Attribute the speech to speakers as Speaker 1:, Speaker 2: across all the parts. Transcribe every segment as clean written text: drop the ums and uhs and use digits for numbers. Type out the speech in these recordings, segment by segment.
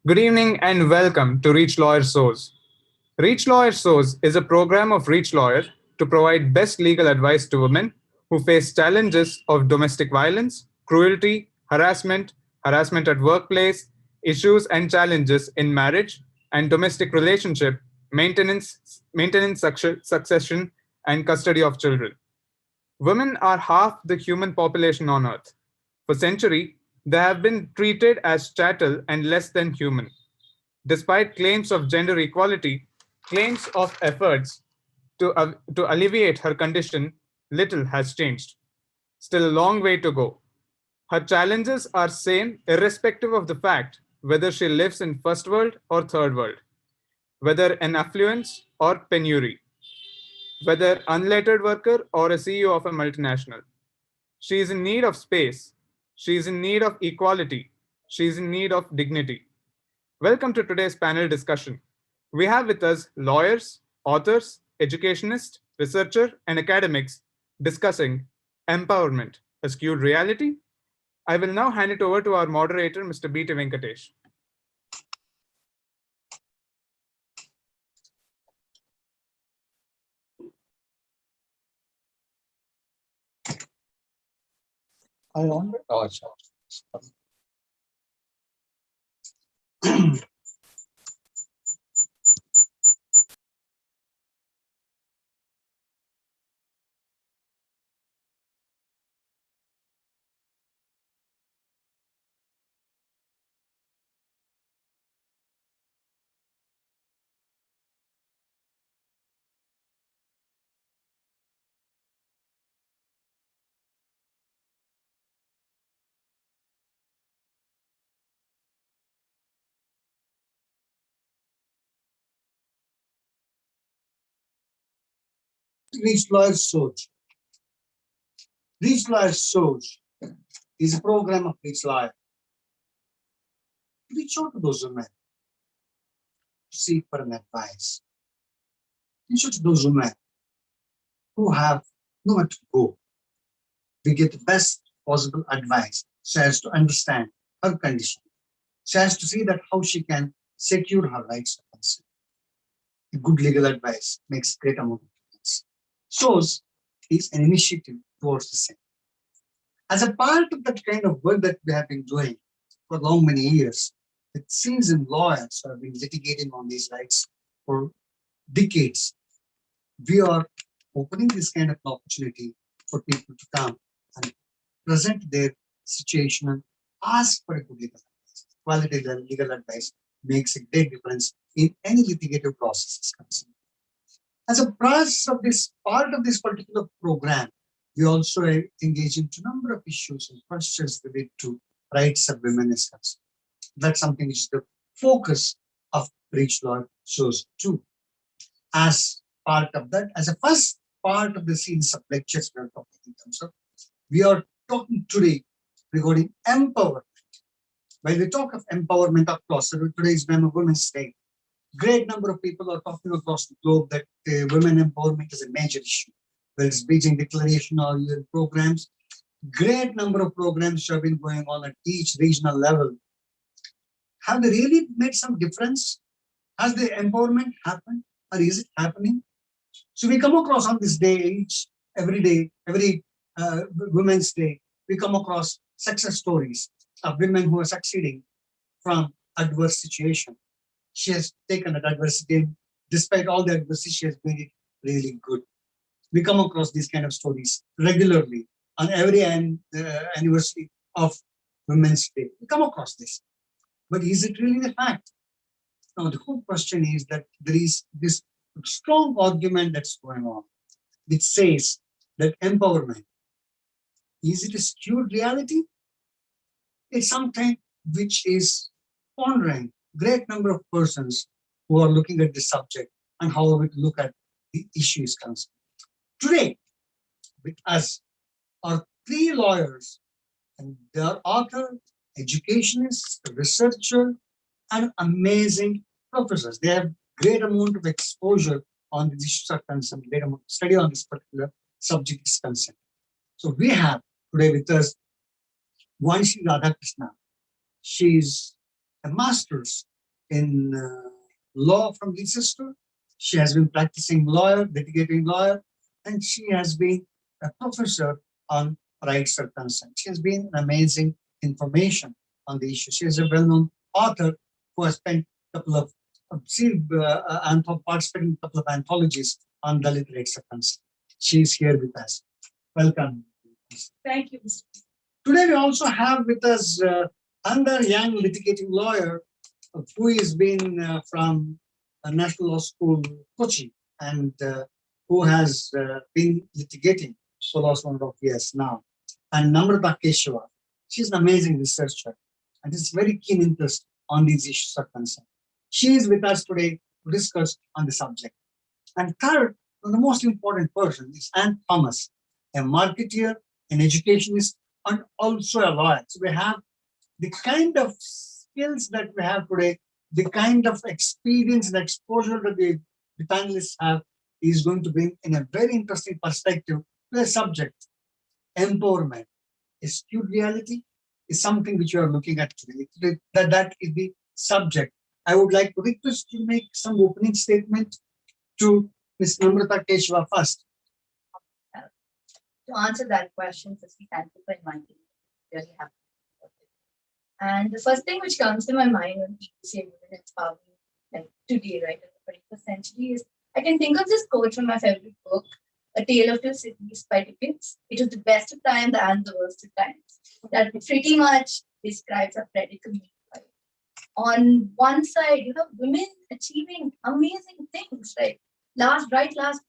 Speaker 1: Good evening and welcome to ReachLawyer Shows. ReachLawyer Shows is a program of ReachLawyer to provide best legal advice to women who face challenges of domestic violence, cruelty, harassment at workplace, issues and challenges in marriage and domestic relationship, succession, and custody of children. Women are half the human population on Earth. For centuries, they have been treated as chattel and less than human. Despite claims of gender equality, claims of efforts to alleviate her condition, little has changed. Still a long way to go. Her challenges are same irrespective of the fact whether she lives in first world or third world, whether an affluence or penury, whether unlettered worker or a CEO of a multinational. She is in need of space. She is in need of equality. She is in need of dignity. Welcome to today's panel discussion. We have with us lawyers, authors, educationists, researchers, and academics discussing empowerment, a skewed reality. I will now hand it over to our moderator, Mr. B.T. Venkatesh.
Speaker 2: I on? Oh, sure. ReachLawyer Soch. ReachLawyer Soch is a program of ReachLawyer. Reach out to those women to seek for an advice. Reach out to those women who have nowhere to go. We get the best possible advice so as to understand her condition, so as to see that how she can secure her rights of consent. Good legal advice makes great amount of difference. SOS is an initiative towards the same. As a part of that kind of work that we have been doing for long many years, with seasoned lawyers who have been litigating on these rights for decades, we are opening this kind of opportunity for people to come and present their situation and ask for a good legal advice. Quality legal advice makes a great difference in any litigative process. As a part of this particular program, we also engage into a number of issues and questions related to rights of women is concerned. That's something which is the focus of ReachLawyer shows too. As part of that, as a first part of the series of lectures we are talking in terms of, we are talking today regarding empowerment. When we talk of empowerment across, today is Women's Day. Great number of people are talking across the globe that women empowerment is a major issue. Whether it's Beijing Declaration or UN programs, great number of programs have been going on at each regional level. Have they really made some difference? Has the empowerment happened, or is it happening? So we come across on this day, every Women's Day, we come across success stories of women who are succeeding from adverse situation. She has taken that adversity, despite all the adversity, she has made it really good. We come across these kind of stories regularly on every anniversary of Women's Day. We come across this. But is it really the fact? Now, the whole question is that there is this strong argument that's going on, which says that empowerment, is it a skewed reality? It's something which is pondering great number of persons who are looking at this subject and how we look at the issue is concerned. Today, with us are three lawyers, and they are author, educationists, researcher, and amazing professors. They have great amount of exposure on the issues of concern, great amount of study on this particular subject is concerned. So we have today with us Vanshi Radhakrishna. She is a master's in law from Leicester. She has been practicing lawyer, litigating lawyer, and she has been a professor on rights are concerned. She has been an amazing information on the issue. She is a well-known author who has spent a couple of participated in a couple of anthologies on Dalit rights are concerned. She is here with us. Welcome.
Speaker 3: Thank you, Mr.
Speaker 2: Today we also have with us another young litigating lawyer who has been from National Law School, Kochi, and who has been litigating for the last 1.5 years now. And Namrata Keshava, she's an amazing researcher and has very keen interest on these issues are concerned. She is with us today to discuss on the subject. And third, the most important person is Anne Thomas, a marketeer, an educationist, and also a lawyer. So we have the kind of skills that we have today, the kind of experience and exposure that the panelists have is going to bring in a very interesting perspective to the subject. Empowerment, a skewed reality is something which you are looking at today. That is the subject. I would like to request to make some opening statement to Ms. Namrata Keshava first.
Speaker 3: To answer that question, firstly, thank you for inviting me. Really happy. And the first thing which comes to my mind when people say women empowerment, like today, right, in the 21st century, is I can think of this quote from my favorite book, A Tale of Two Cities by Dickens. It was the best of times and the worst of times. That pretty much describes a predicament. Right? On one side, you have women achieving amazing things. Like last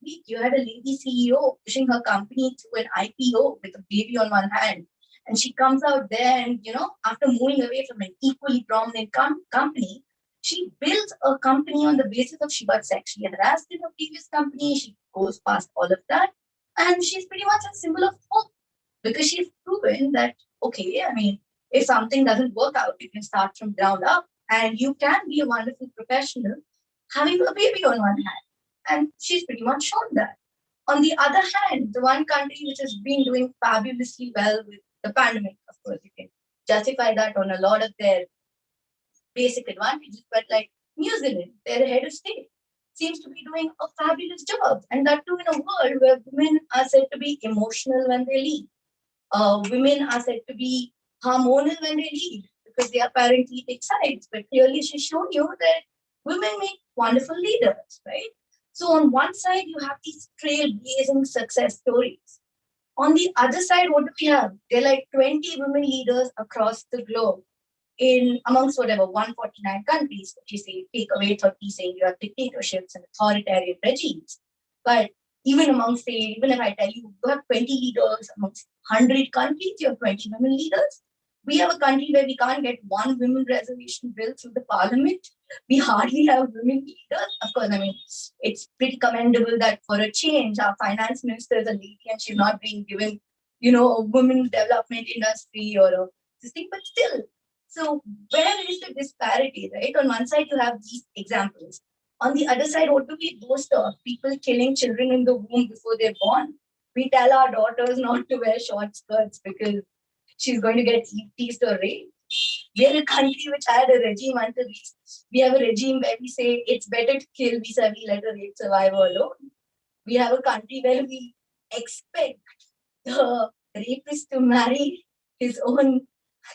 Speaker 3: week, you had a lady CEO pushing her company to an IPO with a baby on one hand. And she comes out there and, after moving away from an equally prominent company, she builds a company on the basis of she got sexually harassed in her previous company. She goes past all of that. And she's pretty much a symbol of hope because she's proven that, okay, I mean, if something doesn't work out, you can start from ground up and you can be a wonderful professional having a baby on one hand. And she's pretty much shown that. On the other hand, the one country which has been doing fabulously well with the pandemic, of course, you can justify that on a lot of their basic advantages, but like New Zealand, their head of state seems to be doing a fabulous job. And that too in a world where women are said to be emotional when they lead. Women are said to be hormonal when they lead because they apparently take sides. But clearly she's shown you that women make wonderful leaders, right? So on one side, you have these trailblazing success stories. On the other side, what do we have? There are like 20 women leaders across the globe in amongst whatever 149 countries. But you say take away 30, saying you have dictatorships and authoritarian regimes. But even amongst, say, even if I tell you you have 20 leaders amongst 100 countries, you have 20 women leaders. We have a country where we can't get one women reservation bill through the parliament. We hardly have women leaders. Of course, I mean, it's pretty commendable that for a change, our finance minister is a lady and she's not being given, a women development industry or this thing, but still. So where is the disparity, right? On one side, you have these examples. On the other side, what do we boast of? People killing children in the womb before they're born. We tell our daughters not to wear short skirts because she's going to get teased or raped. We are a country which had a regime until we have a regime where we say it's better to kill vis-a-vis let a rape survivor alone. We have a country where we expect the rapist to marry his own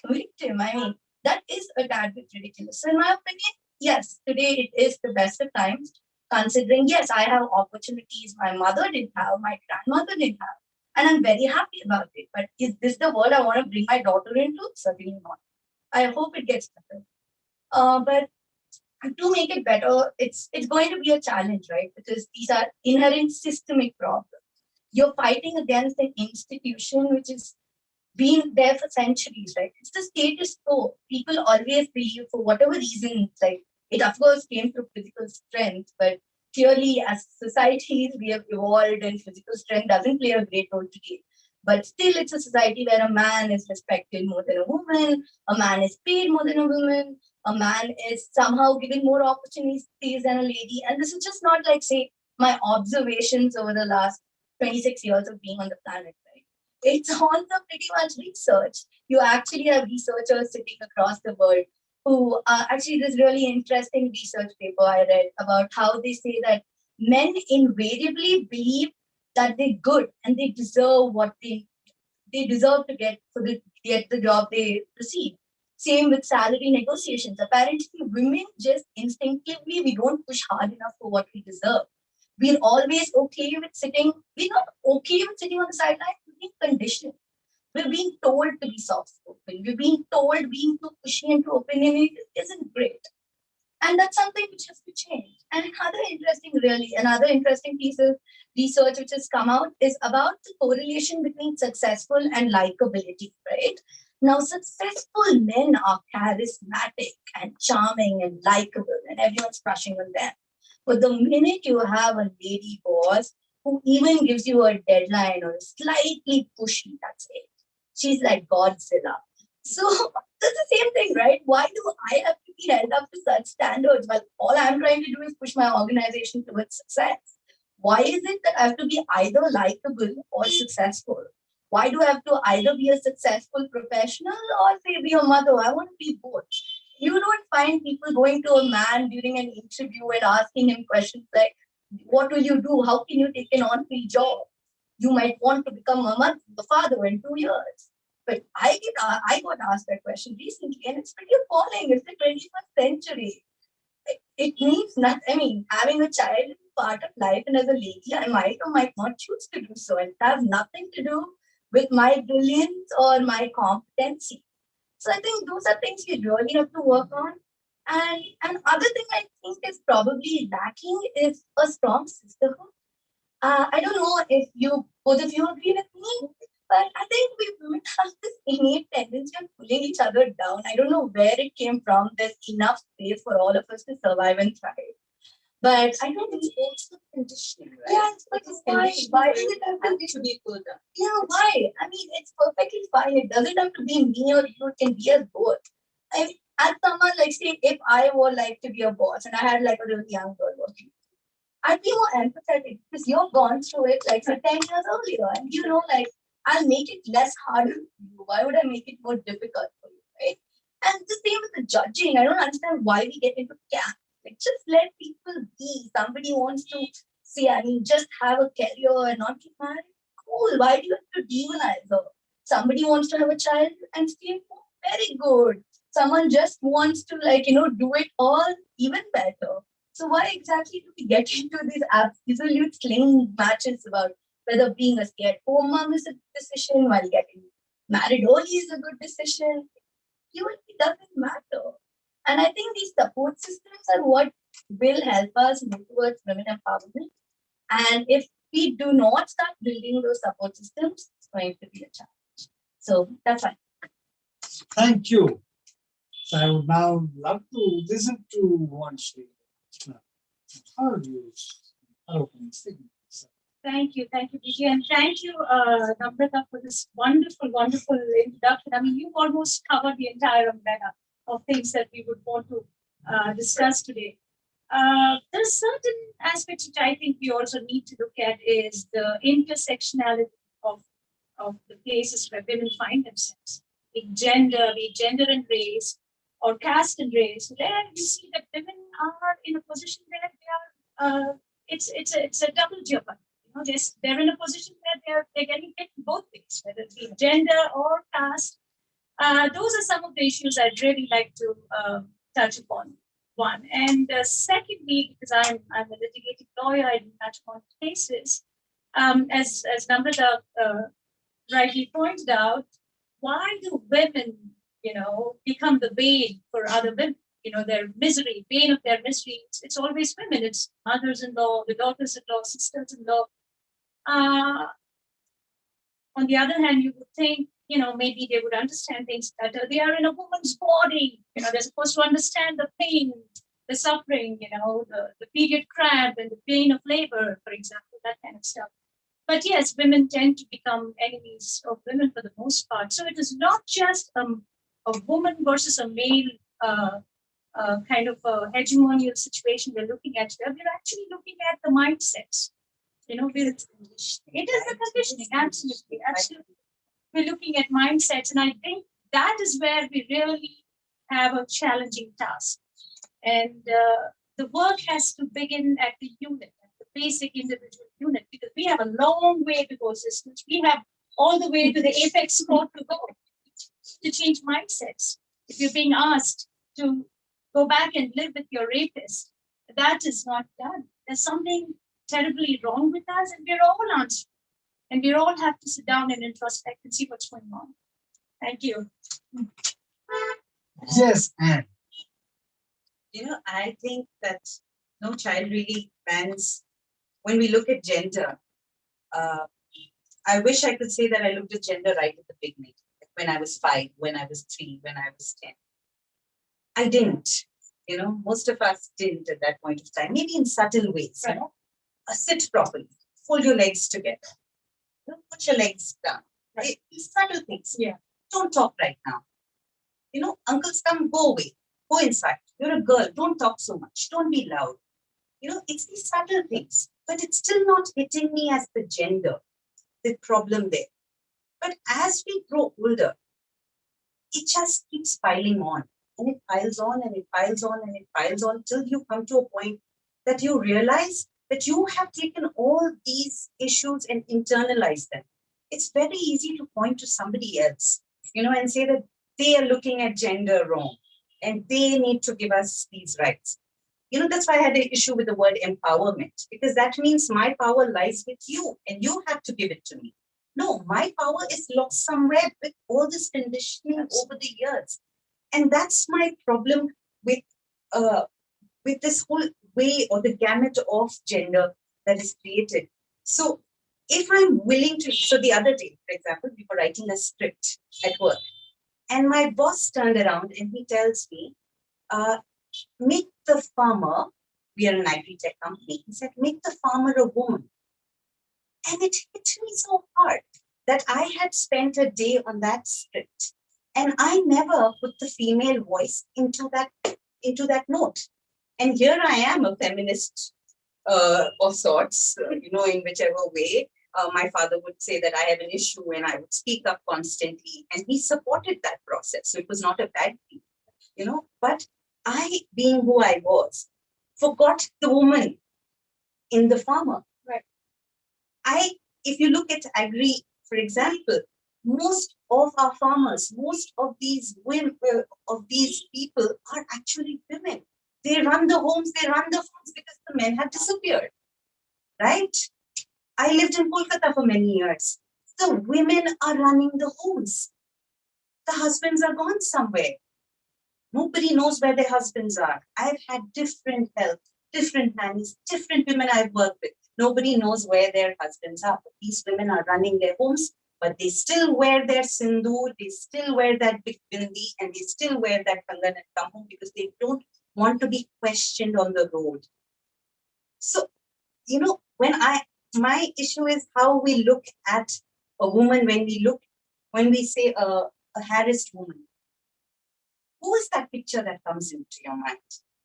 Speaker 3: victim. I mean, that is a tad bit ridiculous. So in my opinion, yes, today it is the best of times, considering, yes, I have opportunities my mother didn't have, my grandmother didn't have. And I'm very happy about it. But is this the world I want to bring my daughter into? Certainly not. I hope it gets better. But to make it better, it's going to be a challenge, right? Because these are inherent systemic problems. You're fighting against an institution which has been there for centuries, right? It's the status quo. People always believe, for whatever reasons, like it of course came through physical strength, but clearly as societies we have evolved and physical strength doesn't play a great role today. But still it's a society where a man is respected more than a woman, a man is paid more than a woman, a man is somehow given more opportunities than a lady. And this is just not like, say, my observations over the last 26 years of being on the planet, right? It's on the pretty much research. You actually have researchers sitting across the world who actually this really interesting research paper I read about how they say that men invariably believe that they're good and they deserve what they deserve to get for get the job they receive. Same with salary negotiations. Apparently, women just instinctively we don't push hard enough for what we deserve. We're always okay with sitting. We're not okay with sitting on the sidelines. We're being conditioned. We're being told to be soft-spoken. We're being told being too pushy and too opinionated isn't great. And that's something which has to change. And another interesting piece of research which has come out is about the correlation between successful and likability, right? Now, successful men are charismatic and charming and likable, and everyone's crushing on them. But the minute you have a lady boss who even gives you a deadline or is slightly pushy, that's it. She's like Godzilla. So that's the same thing, right? Why do I have to be held up to such standards? Well, all I'm trying to do is push my organization towards success. Why is it that I have to be either likable or successful? Why do I have to either be a successful professional or say be a mother? I want to be both. You don't find people going to a man during an interview and asking him questions like, what will you do? How can you take an on-field job? You might want to become a mother, a father in 2 years. But I got asked that question recently, and it's pretty appalling. It's the 21st century. It means nothing. I mean, having a child is part of life, and as a lady, I might or might not choose to do so. And it has nothing to do with my brilliance or my competency. So I think those are things you really have to work on. And another thing I think is probably lacking is a strong sisterhood. I don't know if both of you agree with me, but I think we women have this innate tendency of pulling each other down. I don't know where it came from. There's enough space for all of us to survive and thrive. But I don't think it's also conditioning, right? Yes, but why does it have to be pulled down? Yeah, why? I mean, it's perfectly fine. It doesn't have to be me or you. It can be us both. I mean, as someone like say, if I were like to be a boss and I had like a really young girl working, I'd be more empathetic because you've gone through it like say 10 years earlier, and you know, like I'll make it less harder for you. Why would I make it more difficult for you, right? And the same with the judging. I don't understand why we get into camp. Like, just let people be. Somebody wants to say, I mean, just have a career and not get married. Cool. Why do you have to demonize her? Somebody wants to have a child and stay home. Very good. Someone just wants to, like, do it all even better. So why exactly do we get into these absolute sling matches about whether being a stay-at-home mom is a good decision, while getting married early is a good decision? It doesn't matter. And I think these support systems are what will help us move towards women empowerment. And if we do not start building those support systems, it's going to be a challenge. So that's fine.
Speaker 2: Thank you. So I would now love to listen to what she her views, her opening statement.
Speaker 4: Thank you, Vijay, and thank you, Namrata, for this wonderful, wonderful introduction. I mean, you've almost covered the entire umbrella of things that we would want to discuss today. There's certain aspects which I think we also need to look at is the intersectionality of the places where women find themselves. Be gender and race, or caste and race. There you see that women are in a position where they are. It's a double jeopardy. They're in a position where they're getting hit both ways, whether it be gender or caste. Those are some of the issues I'd really like to touch upon. One, and secondly, because I'm a litigating lawyer, I touch upon cases. As Namrata rightly pointed out, why do women, become the bane for other women? Their misery, pain of their misery. It's always women. It's mothers-in-law, the daughters-in-law, sisters-in-law. On the other hand, you would think, maybe they would understand things better. They are in a woman's body. They're supposed to understand the pain, the suffering, the period cramp and the pain of labor, for example, that kind of stuff. But yes, women tend to become enemies of women for the most part. So it is not just a woman versus a male kind of a hegemonial situation we're looking at here. We're actually looking at the mindsets. It is the conditioning, absolutely. We're looking at mindsets, and I think that is where we really have a challenging task. And the work has to begin at the unit, at the basic individual unit, because we have a long way to go, sisters. We have all the way to the apex court to go to change mindsets. If you're being asked to go back and live with your rapist, that is not done. There's something terribly wrong with us, and we're all answering. And we all have to sit down and introspect and see what's going on. Thank you.
Speaker 2: Yes, and
Speaker 5: I think that no child really bans. When we look at gender, I wish I could say that I looked at gender right at the beginning, when I was 5, when I was 3, when I was 10. I didn't. Most of us didn't at that point of time, maybe in subtle ways.
Speaker 4: Right.
Speaker 5: Sit properly, fold your legs together, put your legs down. Right? These subtle things.
Speaker 4: Yeah.
Speaker 5: Don't talk right now. Uncles come, go away, go inside. You're a girl, don't talk so much, don't be loud. It's these subtle things, but it's still not hitting me as the gender, the problem there. But as we grow older, it just keeps piling on, and it piles on and it piles on and it piles on till you come to a point that you realize that you have taken all these issues and internalized them. It's very easy to point to somebody else, and say that they are looking at gender wrong and they need to give us these rights. That's why I had an issue with the word empowerment, because that means my power lies with you and you have to give it to me. No, my power is lost somewhere with all this conditioning over the years. And that's my problem with this whole way or the gamut of gender that is created. So if I'm willing to, so the other day, for example, we were writing a script at work, and my boss turned around and he tells me, make the farmer, we are an agri-tech company, he said, make the farmer a woman. And it hit me so hard that I had spent a day on that script and I never put the female voice into that note. And here I am, a feminist of sorts, in whichever way. My father would say that I have an issue and I would speak up constantly, and he supported that process. So it was not a bad thing, but I, being who I was, forgot the woman in the farmer.
Speaker 4: Right.
Speaker 5: If you look at agri, for example, most of our farmers, most of these women, of these people are actually women. They run the homes, because the men have disappeared, right? I lived in Kolkata for many years. The women are running the homes. The husbands are gone somewhere. Nobody knows where their husbands are. I've had different health, different nannies, different women I've worked with. Nobody knows where their husbands are. But these women are running their homes, but they still wear their sindoor, they still wear that big bindi, and they still wear that kangan and come home because they don't want to be questioned on the road. So, my issue is how we look at a woman when we say a harassed woman. Who is that picture that comes into your mind?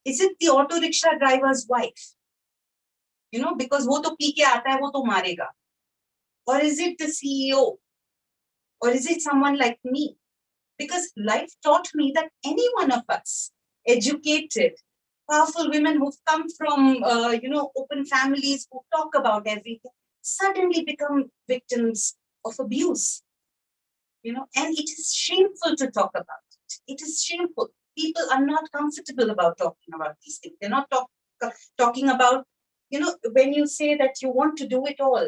Speaker 5: Is it the auto rickshaw driver's wife? Because wo to pee ke aata hai, wo to marega. Or is it the CEO? Or is it someone like me? Because life taught me that any one of us, educated, powerful women who've come from, open families who talk about everything, suddenly become victims of abuse. And it is shameful to talk about it. It is shameful. People are not comfortable about talking about these things. They're not talking about, when you say that you want to do it all,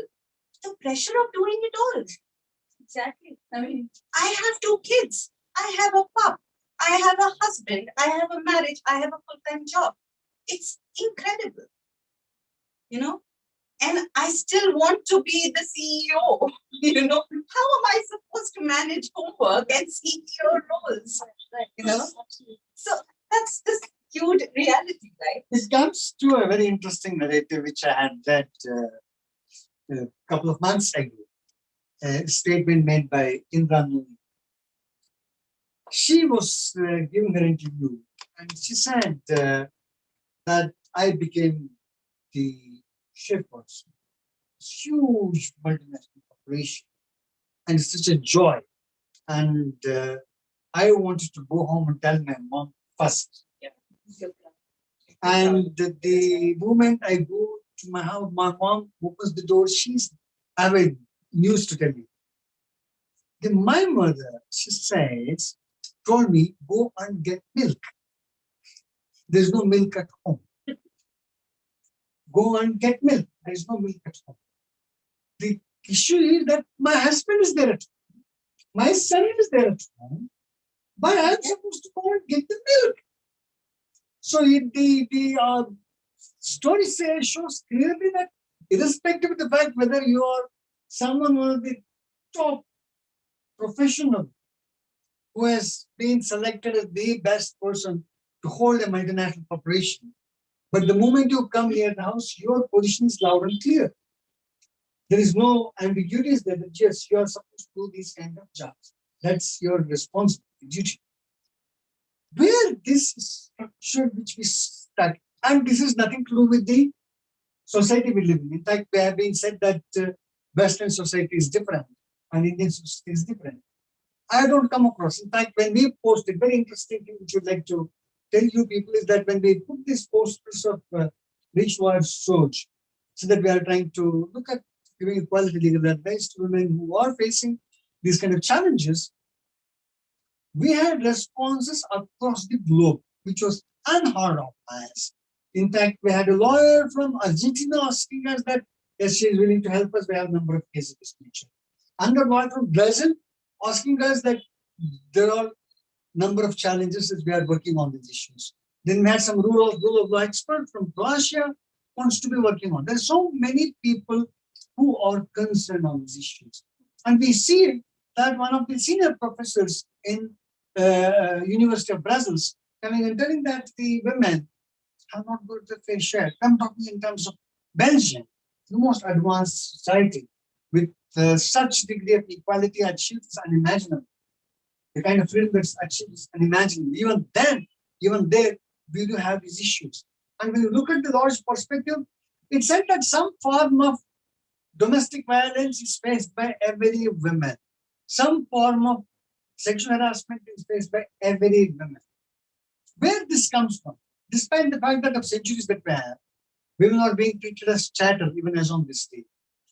Speaker 5: the pressure of doing it all.
Speaker 4: Exactly.
Speaker 5: I have 2 kids. I have a pup. I have a husband. I have a marriage. I have a full-time job. It's incredible, and I still want to be the CEO. How am I supposed to manage homework and CEO roles? So that's the skewed reality, right?
Speaker 2: this comes to a very interesting narrative which I had read a couple of months ago. A statement made by Indra Nooyi. She was giving her interview, and she said that I became the chef person. Huge multinational corporation, and it's such a joy. And I wanted to go home and tell my mom first. And the moment I go to my house, my mom opens the door. I have a news to tell you. Then my mother, she says, told me, go and get milk. There's no milk at home. Go and get milk. There's no milk at home. The issue is that my husband is there at home. My son is there at home. But I'm supposed to go and get the milk. So the story shows clearly that irrespective of the fact whether you are someone one of the top professional who has been selected as the best person to hold a multinational corporation, but the moment you come near the house, your position is loud and clear. There is no ambiguities there that yes, you are supposed to do these kind of jobs. That's your responsibility, duty. Where this structure which we stuck, and this is nothing to do with the society we live in. In fact, we have been said that Western society is different and Indian society is different. I don't come across. In fact, when we posted, very interesting thing which we'd like to tell you people is that when we put these posters of ReachLawyer Soj, so that we are trying to look at giving equality legal advice to women who are facing these kind of challenges, we had responses across the globe, which was unheard of by us. In fact, we had a lawyer from Argentina asking us that, yes, she is willing to help us. We have a number of cases of this nature. Another lawyer from Brazil asking us that there are a number of challenges that we are working on these issues. Then we had some rule of law expert from Croatia wants to be working on. There's so many people who are concerned on these issues. And we see that one of the senior professors in University of Brussels coming and telling that the women have not got the fair share. I'm talking in terms of Belgium, the most advanced society with such degree of equality achieved is unimaginable. The kind of freedom that's achieved is unimaginable. Even there, we do have these issues. And when you look at the law's perspective, it said that some form of domestic violence is faced by every woman. Some form of sexual harassment is faced by every woman. Where this comes from, despite the fact that of centuries that we have, women are being treated as chattel even as on this day.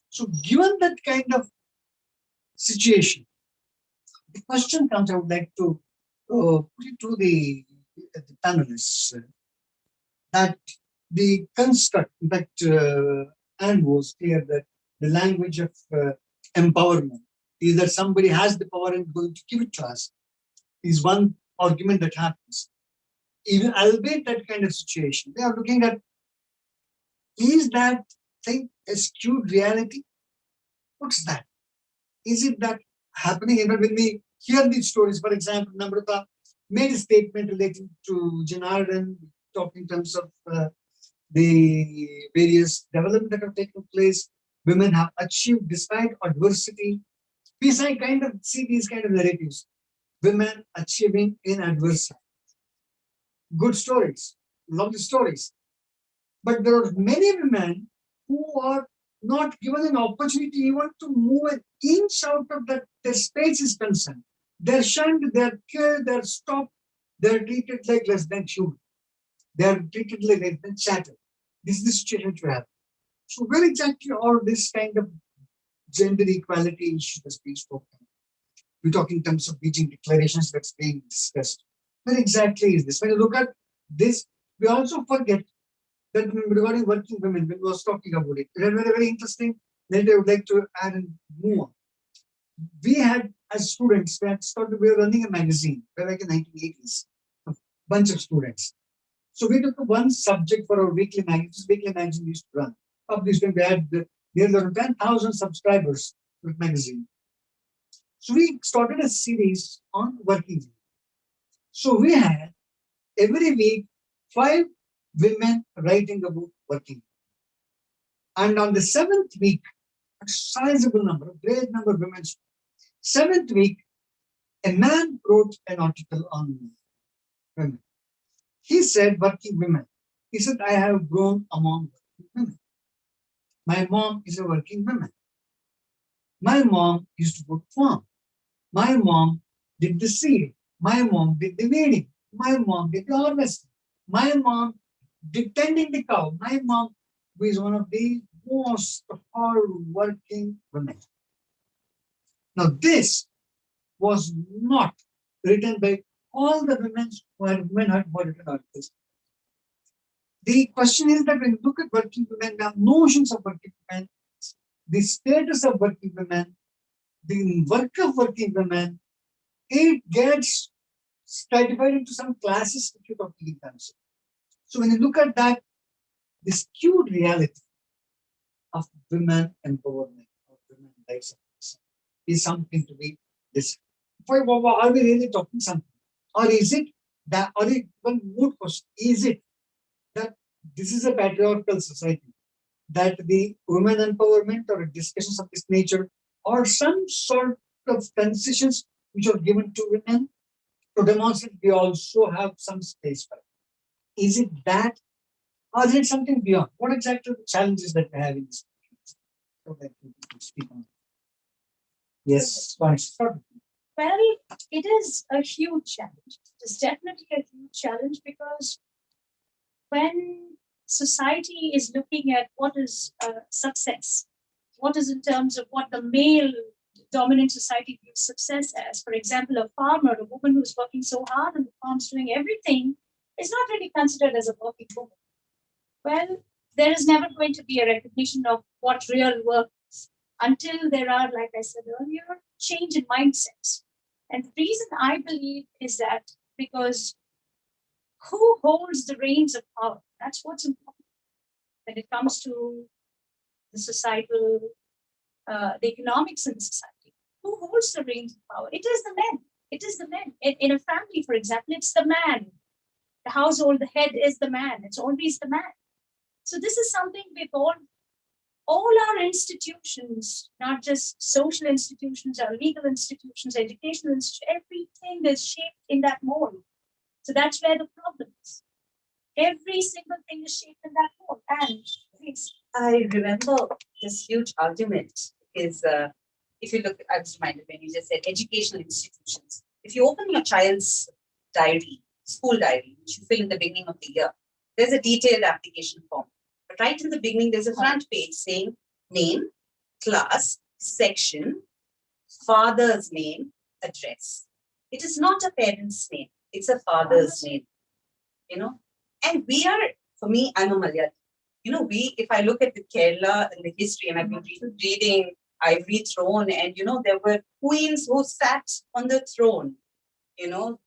Speaker 2: So given that kind of situation, the question comes, I would like to put it to the panelists, that the construct, in fact, and was clear that the language of empowerment is that somebody has the power and going to give it to us, is one argument that happens. Even albeit that kind of situation, they are looking at, is that thing a skewed reality? What's that? Is it that happening? Even when we hear these stories, for example, Namrata made a statement relating to Janardhan, talking in terms of the various development that have taken place, women have achieved despite adversity. We kind of see these kind of narratives, women achieving in adversity. Good stories, lovely stories. But there are many women who are not given an opportunity even to move an inch out of that their space is concerned. They're shunned, they're killed, they're stopped, they're treated like less than human. They're treated like less than chattel. This is the situation which we have. So where exactly all this kind of gender equality issue that's being spoken? We talk in terms of Beijing declarations that's being discussed. Where exactly is this? When you look at this, we also forget that regarding working women, when we was talking about it, it was very, very interesting. Then I would like to add and move on. We had, as students, we were running a magazine back in the 1980s, a bunch of students. So we took one subject for our weekly magazine. This weekly magazine used to run. Obviously, we had nearly 10,000 subscribers to the magazine. So we started a series on working women. So we had every week 5 women writing about working. And on the 7th week, a sizable number, a great number of women. 7th week, a man wrote an article on women. He said, working women. He said, I have grown among working women. My mom is a working woman. My mom used to put farm. My mom did the seed. My mom did the weeding. My mom did the harvesting. My mom did tending the cow. My mom was one of the most hard-working women. Now, this was not written by all the women who had written articles. The question is that when you look at working women, the notions of working women, the status of working women, the work of working women, it gets stratified into some classes which you totally consider. So when you look at that, the skewed reality of women empowerment or women rights is something to be this. Are we really talking something? Or is it that, or one more question, is it that this is a patriarchal society, that the women empowerment or discussions of this nature or some sort of transitions which are given to women to demonstrate we also have some space for it? Is it that, or is it something beyond? What exactly are the challenges that we have in this? So that we can speak on. Yes, fine.
Speaker 4: Well, it is a huge challenge. It's definitely a huge challenge because when society is looking at what is success, what is in terms of what the male dominant society views success as. For example, a farmer, a woman who's working so hard on the farms doing everything, is not really considered as a working woman. Well, there is never going to be a recognition of what real work is until there are, like I said earlier, change in mindsets. And the reason I believe is that because who holds the reins of power? That's what's important when it comes to the societal, the economics in the society. Who holds the reins of power? It is the men. It is the men. In a family, for example, it's the man. The household, the head is the man. It's always the man. So this is something we've all our institutions, not just social institutions, our legal institutions, educational institutions, everything is shaped in that mold. So that's where the problem is. Every single thing is shaped in that mold. And please.
Speaker 5: I remember this huge argument is if you look, I was reminded when you just said educational institutions. If you open your child's diary, school diary, which you fill in the beginning of the year, there's a detailed application form. But right in the beginning, there's a front page saying name, class, section, father's name, address. It is not a parent's name. It's a father's name, And we are, for me, I'm a Malayali. If I look at the Kerala and the history, and I've been reading Ivory Throne, and, there were queens who sat on the throne,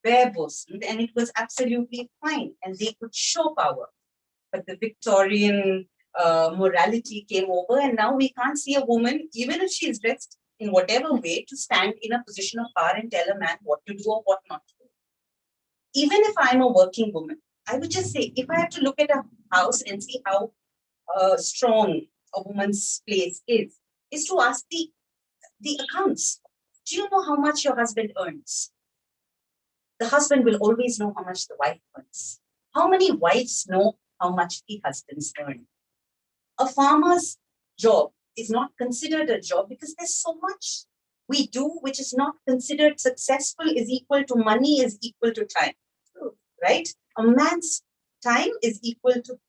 Speaker 5: bare-bosomed, and it was absolutely fine, and they could show power. But the Victorian morality came over, and now we can't see a woman, even if she is dressed in whatever way, to stand in a position of power and tell a man what to do or what not to do. Even if I'm a working woman, I would just say, if I have to look at a house and see how strong a woman's place is to ask the accounts. Do you know how much your husband earns? The husband will always know how much the wife earns. How many wives know how much the husbands earn? A farmer's job is not considered a job because there's so much we do which is not considered successful is equal to money is equal to time, right? A man's time is equal to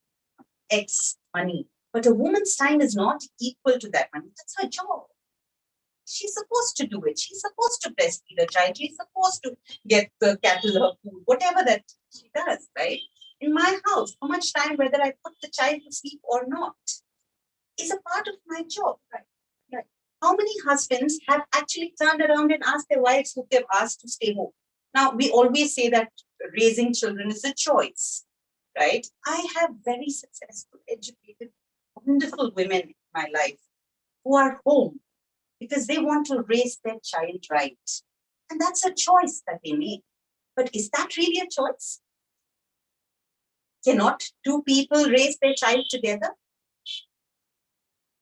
Speaker 5: X money, but a woman's time is not equal to that money. That's her job. She's supposed to do it. She's supposed to breastfeed a child. She's supposed to get the cattle her food, whatever that she does, right? In my house, how much time, whether I put the child to sleep or not, is a part of my job, right? Right. How many husbands have actually turned around and asked their wives who they've asked to stay home? Now, we always say that raising children is a choice, right? I have very successful, educated, wonderful women in my life who are home because they want to raise their child right. And that's a choice that they make. But is that really a choice? Cannot two people raise their child together?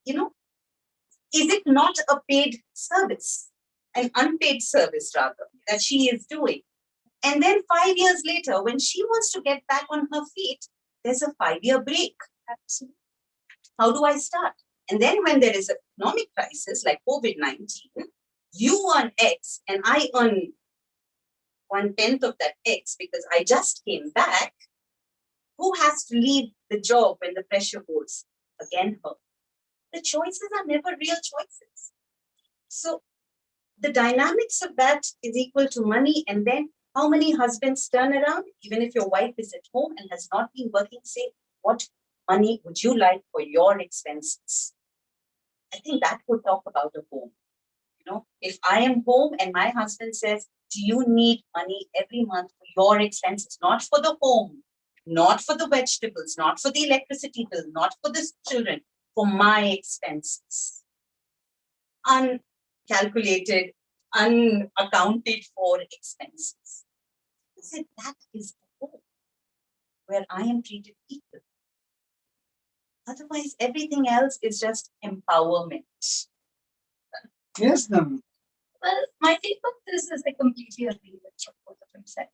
Speaker 5: Is it not a paid service, an unpaid service rather, that she is doing? And then 5 years later, when she wants to get back on her feet, there's a 5-year break. Absolutely. How do I start? And then when there is an economic crisis like COVID-19, you earn X and I earn 1/10 of that X because I just came back, who has to leave the job when the pressure goes? Again, her. The choices are never real choices. So the dynamics of that is equal to money. And then how many husbands turn around, even if your wife is at home and has not been working, say, what money would you like for your expenses? I think that would talk about a home. You know, if I am home and my husband says, do you need money every month for your expenses? Not for the home, not for the vegetables, not for the electricity bill, not for the children, for my expenses. Uncalculated, unaccounted for expenses. I said, that is the home where I am treated equal. Otherwise, everything else is just empowerment.
Speaker 2: Yes, ma'am.
Speaker 3: Well, my take on this is I completely agree with what both of them said.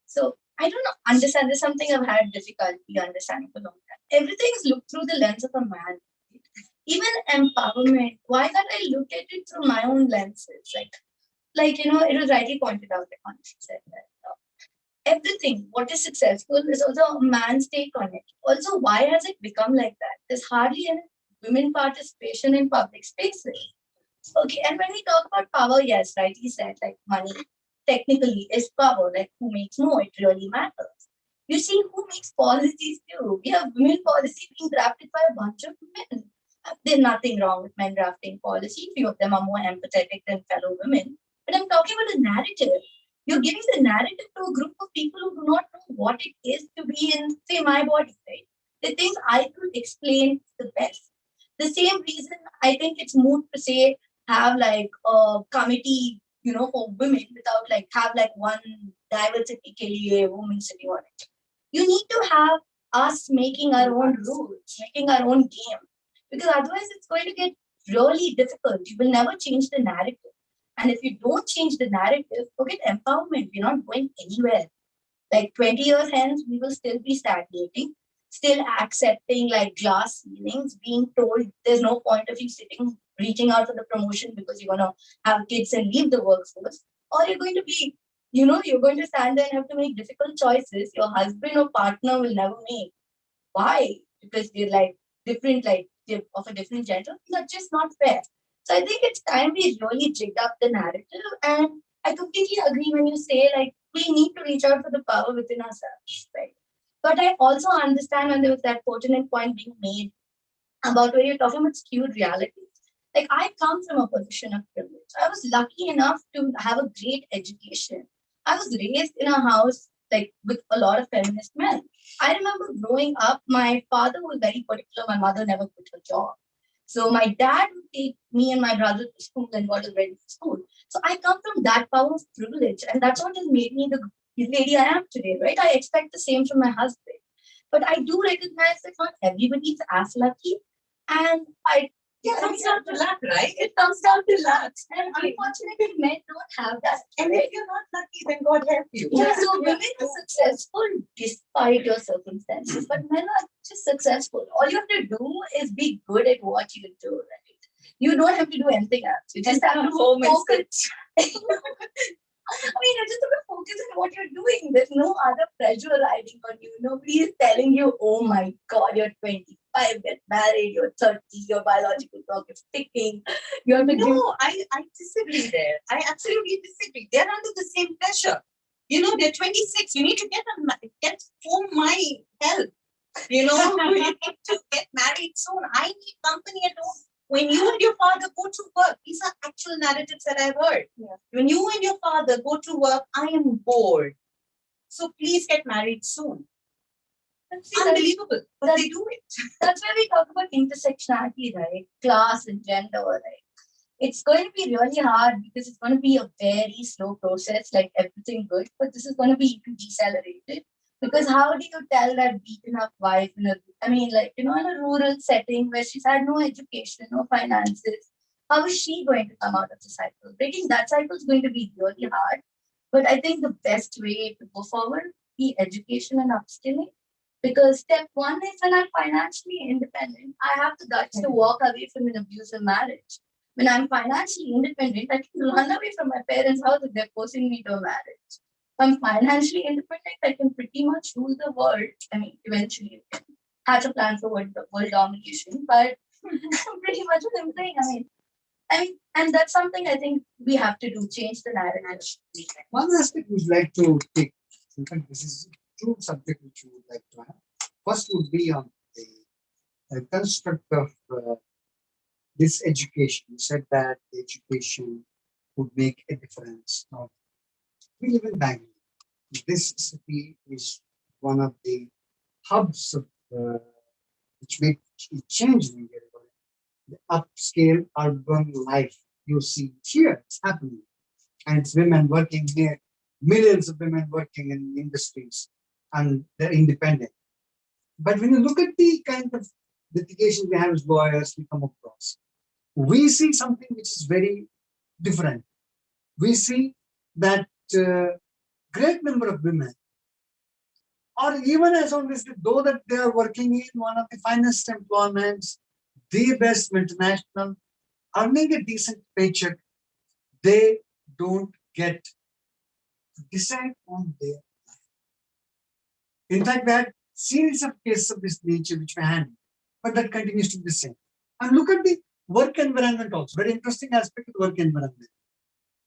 Speaker 3: So I don't know, understand. There's something I've had difficulty understanding for a long time. Everything is looked through the lens of a man. Even empowerment, why can't I look at it through my own lenses? Like you know, it was rightly pointed out, like Anush said that everything, what is successful is also a man's take on it. Also, why has it become like that? There's hardly any women participation in public spaces. Okay, and when we talk about power, yes, right, he said like money technically is power, like who makes more, it really matters. You see, who makes policies too? We have women policy being drafted by a bunch of men. There's nothing wrong with men drafting policy. Few of them are more empathetic than fellow women. But I'm talking about the narrative. You're giving the narrative to a group of people who do not know what it is to be in, say, my body, right? The things I could explain the best. The same reason I think it's moot to say have like a committee, you know, for women without like have like one diversity ke liye women sitting on it. You need to have us making our own rules, making our own game, because otherwise it's going to get really difficult. You will never change the narrative. And if you don't change the narrative, forget empowerment. We're not going anywhere. Like 20 years hence, we will still be stagnating, still accepting like glass ceilings, being told there's no point of you sitting, reaching out for the promotion because you're going to have kids and leave the workforce. Or you're going to be, you know, you're going to stand there and have to make difficult choices your husband or partner will never make. Why? Because they're like different, like they're of a different gender. That's just not fair. So I think it's time we really jig up the narrative. And I completely agree when you say like we need to reach out for the power within ourselves, right? But I also understand when there was that pertinent point being made about when you're talking about skewed realities. Like I come from a position of privilege. I was lucky enough to have a great education. I was raised in a house like with a lot of feminist men. I remember growing up, my father was very particular. My mother never quit her job. So my dad would take me and my brother to school and got us ready for school. So I come from that power of privilege, and that's what has made me the lady I am today, right? I expect the same from my husband. But I do recognize that not everybody is as lucky. And
Speaker 5: It comes down to luck, right?
Speaker 3: it comes down to luck. And unfortunately, men don't have that.
Speaker 5: And if you're not lucky, then God help you.
Speaker 3: Yeah, so women are successful despite your circumstances, but men are just successful. All you have to do is be good at what you do, right? You don't have to do anything else. You just have to
Speaker 5: home and
Speaker 3: focus. I mean, you just have to focus on what you're doing. There's no other pressure riding on you. Nobody is telling you, oh my God, you're 25, get married, you're 30, your biological clock is ticking. You have to give.
Speaker 5: No, I disagree there. I absolutely disagree. They're under the same pressure. You know, they're 26. You need to get home my help. You know, we need to get married soon. I need company at home. When you and your father go to work, these are actual narratives that I've heard.
Speaker 3: Yeah.
Speaker 5: When you and your father go to work, I am bored. So please get married soon. Unbelievable, but they do it.
Speaker 3: That's where we talk about intersectionality, right? Class and gender, right? It's going to be really hard because it's going to be a very slow process, like everything good, but this is going to be decelerated. Because how do you tell that beaten up wife in like, you know, in a rural setting where she's had no education, no finances, how is she going to come out of the cycle? Breaking that cycle is going to be really hard. But I think the best way to go forward be education and upskilling. Because step one is when I'm financially independent, I have the guts to walk away from an abusive marriage. When I'm financially independent, I can run away from my parents' house if they're forcing me to a marriage. If I'm financially independent, I can pretty much rule the world. I mean, eventually you can hatch a plan for world domination, but pretty much what I'm saying. And that's something I think we have to do, change the narrative.
Speaker 2: One aspect we'd like to take, in fact, this is two subject which we would like to have. First would be on the construct of this education. You said that the education would make a difference. Now, we live in Bangalore. This city is one of the hubs of which make a change in India. The upscale urban life you see here, it's happening. And it's women working here, millions of women working in industries, and they're independent. But when you look at the kind of litigation we have as lawyers, we come across, we see something which is very different. We see that great number of women, or even as always, though that they are working in one of the finest employments, the best multinational, earning a decent paycheck, they don't get to decide on their life. In fact, we had series of cases of this nature which we handle, but that continues to be the same. And look at the work environment also, very interesting aspect of the work environment.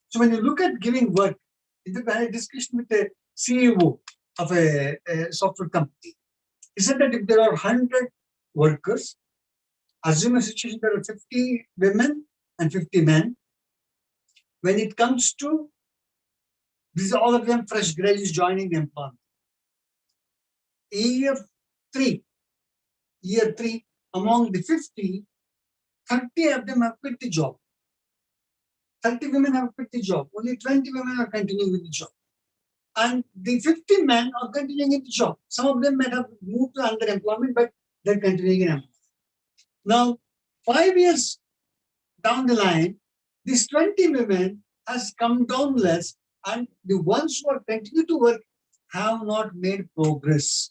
Speaker 2: So when you look at giving work, in fact, I had a discussion with the CEO of a software company. He said that if there are 100 workers, assume a situation there are 50 women and 50 men. When it comes to, these are all of them fresh graduates joining the employment. Year three, among the 50, 30 of them have quit the job. 30 women have quit the job. Only 20 women are continuing with the job. And the 50 men are continuing in the job. Some of them might have moved to underemployment, but they're continuing in employment. Now, 5 years down the line, these 20 women has come down less, and the ones who are continue to work have not made progress.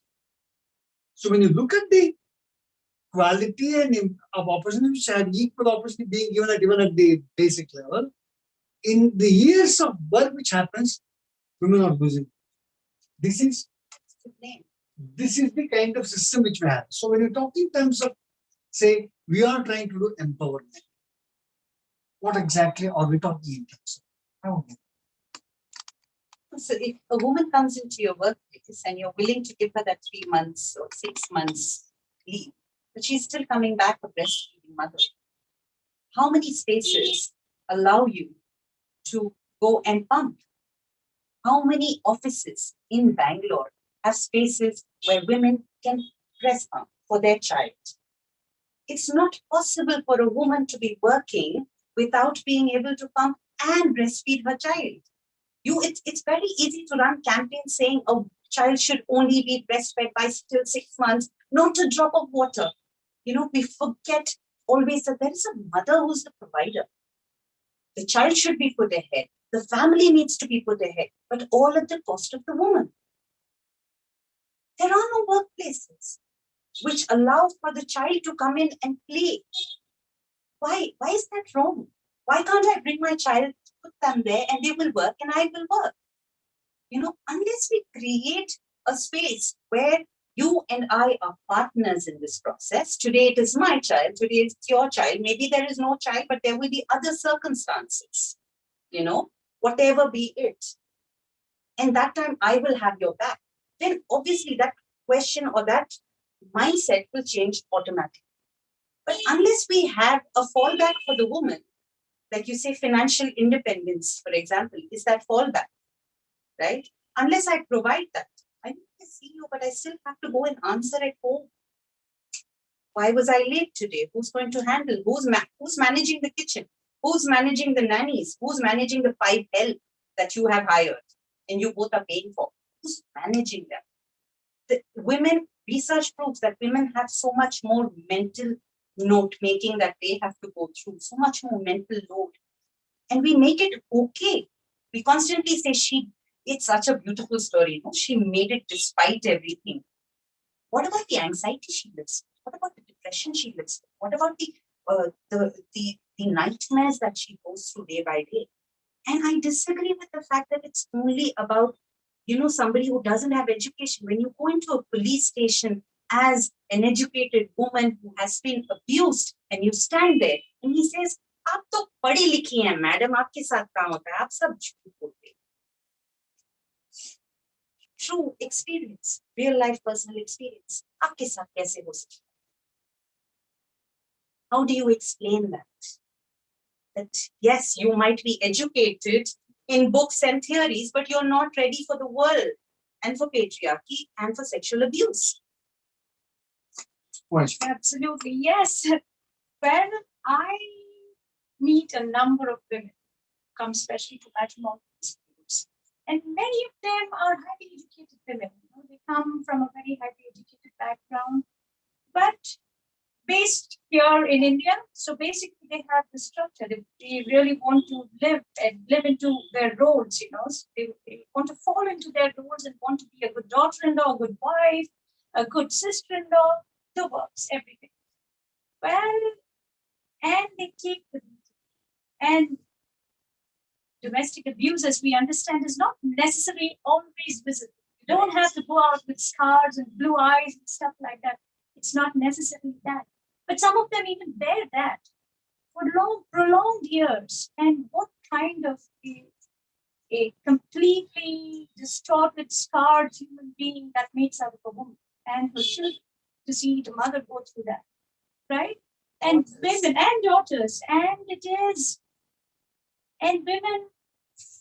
Speaker 2: So when you look at the quality and of opportunities which have equal opportunity being given even at the basic level, in the years of work which happens, women are losing. This is the kind of system which we have. So when you talk in terms of, say, we are trying to do empowerment, what exactly are we talking in terms of?
Speaker 5: So if a woman comes into your workplace and you're willing to give her that 3 months or 6 months leave, but she's still coming back a breastfeeding mother, how many spaces allow you to go and pump? How many offices in Bangalore have spaces where women can breast pump for their child? It's not possible for a woman to be working without being able to pump and breastfeed her child. It's very easy to run campaigns saying a child should only be breastfed by still 6 months, not a drop of water. We forget always that there is a mother who's the provider. The child should be put ahead. The family needs to be put ahead, but all at the cost of the woman. There are no workplaces which allow for the child to come in and play. Why is that wrong? Why can't I bring my child, put them there, and they will work and I will work? Unless we create a space where you and I are partners in this process. Today it is my child, today it's your child. Maybe there is no child, but there will be other circumstances, whatever be it. And that time I will have your back. Then obviously that question or that mindset will change automatically. But unless we have a fallback for the woman, like you say, financial independence, for example, is that fallback, right? Unless I provide that, I need to see you, but I still have to go and answer at home. Why was I late today? Who's going to handle? Who's managing the kitchen? Who's managing the nannies? Who's managing the 5 help that you have hired and you both are paying for? Who's managing them? Research proves that women have so much more mental note making that they have to go through, so much more mental load. And we make it okay. We constantly say it's such a beautiful story. She made it despite everything. What about the anxiety she lives with? What about the depression she lives with? What about the the nightmares that she goes through day by day. And I disagree with the fact that it's only about, somebody who doesn't have education. When you go into a police station as an educated woman who has been abused, and you stand there and he says, "Aap to padhi likhi hain, madam, aapke saath kaam hota hai, aap sab jhoot bolte." True experience, real life personal experience. Aapke saath kaise ho sakta? How do you explain that? That yes, you might be educated in books and theories, but you're not ready for the world and for patriarchy and for sexual abuse.
Speaker 4: Absolutely, yes. Well, I meet a number of women, come especially to matrimonial disputes, and many of them are highly educated women. They come from a very highly educated background, but based here in India. So basically, they have the structure. They really want to live into their roles. So they want to fall into their roles and want to be a good daughter-in-law, a good wife, a good sister-in-law, the works, everything. Well, and they take the and domestic abuse, as we understand, is not necessarily always visible. You don't have to go out with scars and blue eyes and stuff like that. It's not necessarily that. But some of them even bear that for prolonged years. And what kind of a completely distorted, scarred human being that makes out of a woman and her children to see the mother go through that, right? And women and daughters, and women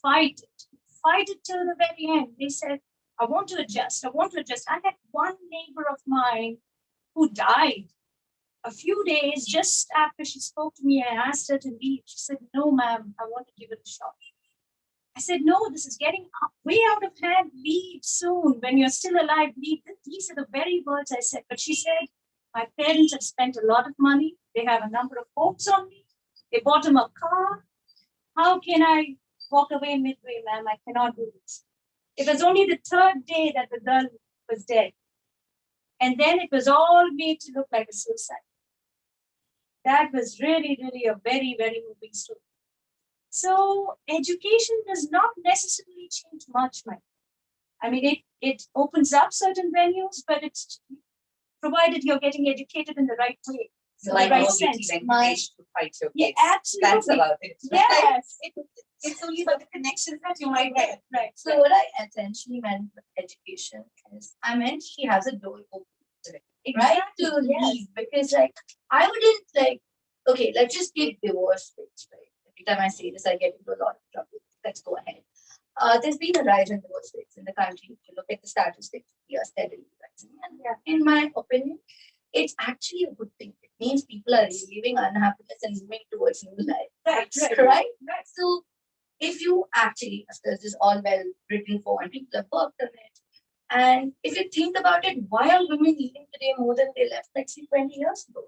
Speaker 4: fight it till the very end. They said, I want to adjust. I had one neighbor of mine who died a few days just after she spoke to me. I asked her to leave. She said, no, ma'am, I want to give it a shot. I said, no, this is getting way out of hand. Leave soon. When you're still alive, leave. These are the very words I said. But she said, my parents have spent a lot of money. They have a number of hopes on me. They bought him a car. How can I walk away midway, ma'am? I cannot do this. It was only the third day that the girl was dead. And then it was all made to look like a suicide. That was really, really a very, very moving story. So education does not necessarily change much, Mike. I mean, it opens up certain venues, but it's provided you're getting educated in the right way.
Speaker 5: So like right sense. To fight your case.
Speaker 4: Yeah, absolutely.
Speaker 5: That's about it.
Speaker 4: Yes.
Speaker 5: It's only about the connections that you might get.
Speaker 3: Right. So what I essentially meant with education is, I meant she has a door open. Right? To leave. Because I wouldn't okay, let's just take divorce rates, right? Every time I say this, I get into a lot of trouble. Let's go ahead. There's been a rise in divorce rates in the country. If you look at the statistics, we are steadily rising. And in my opinion, it's actually a good thing. It means people are relieving unhappiness and moving towards new life. Right? So if you actually, of course, this is all well written for and people have worked on it. And if you think about it, why are women leaving today more than they left, say, 20 years ago?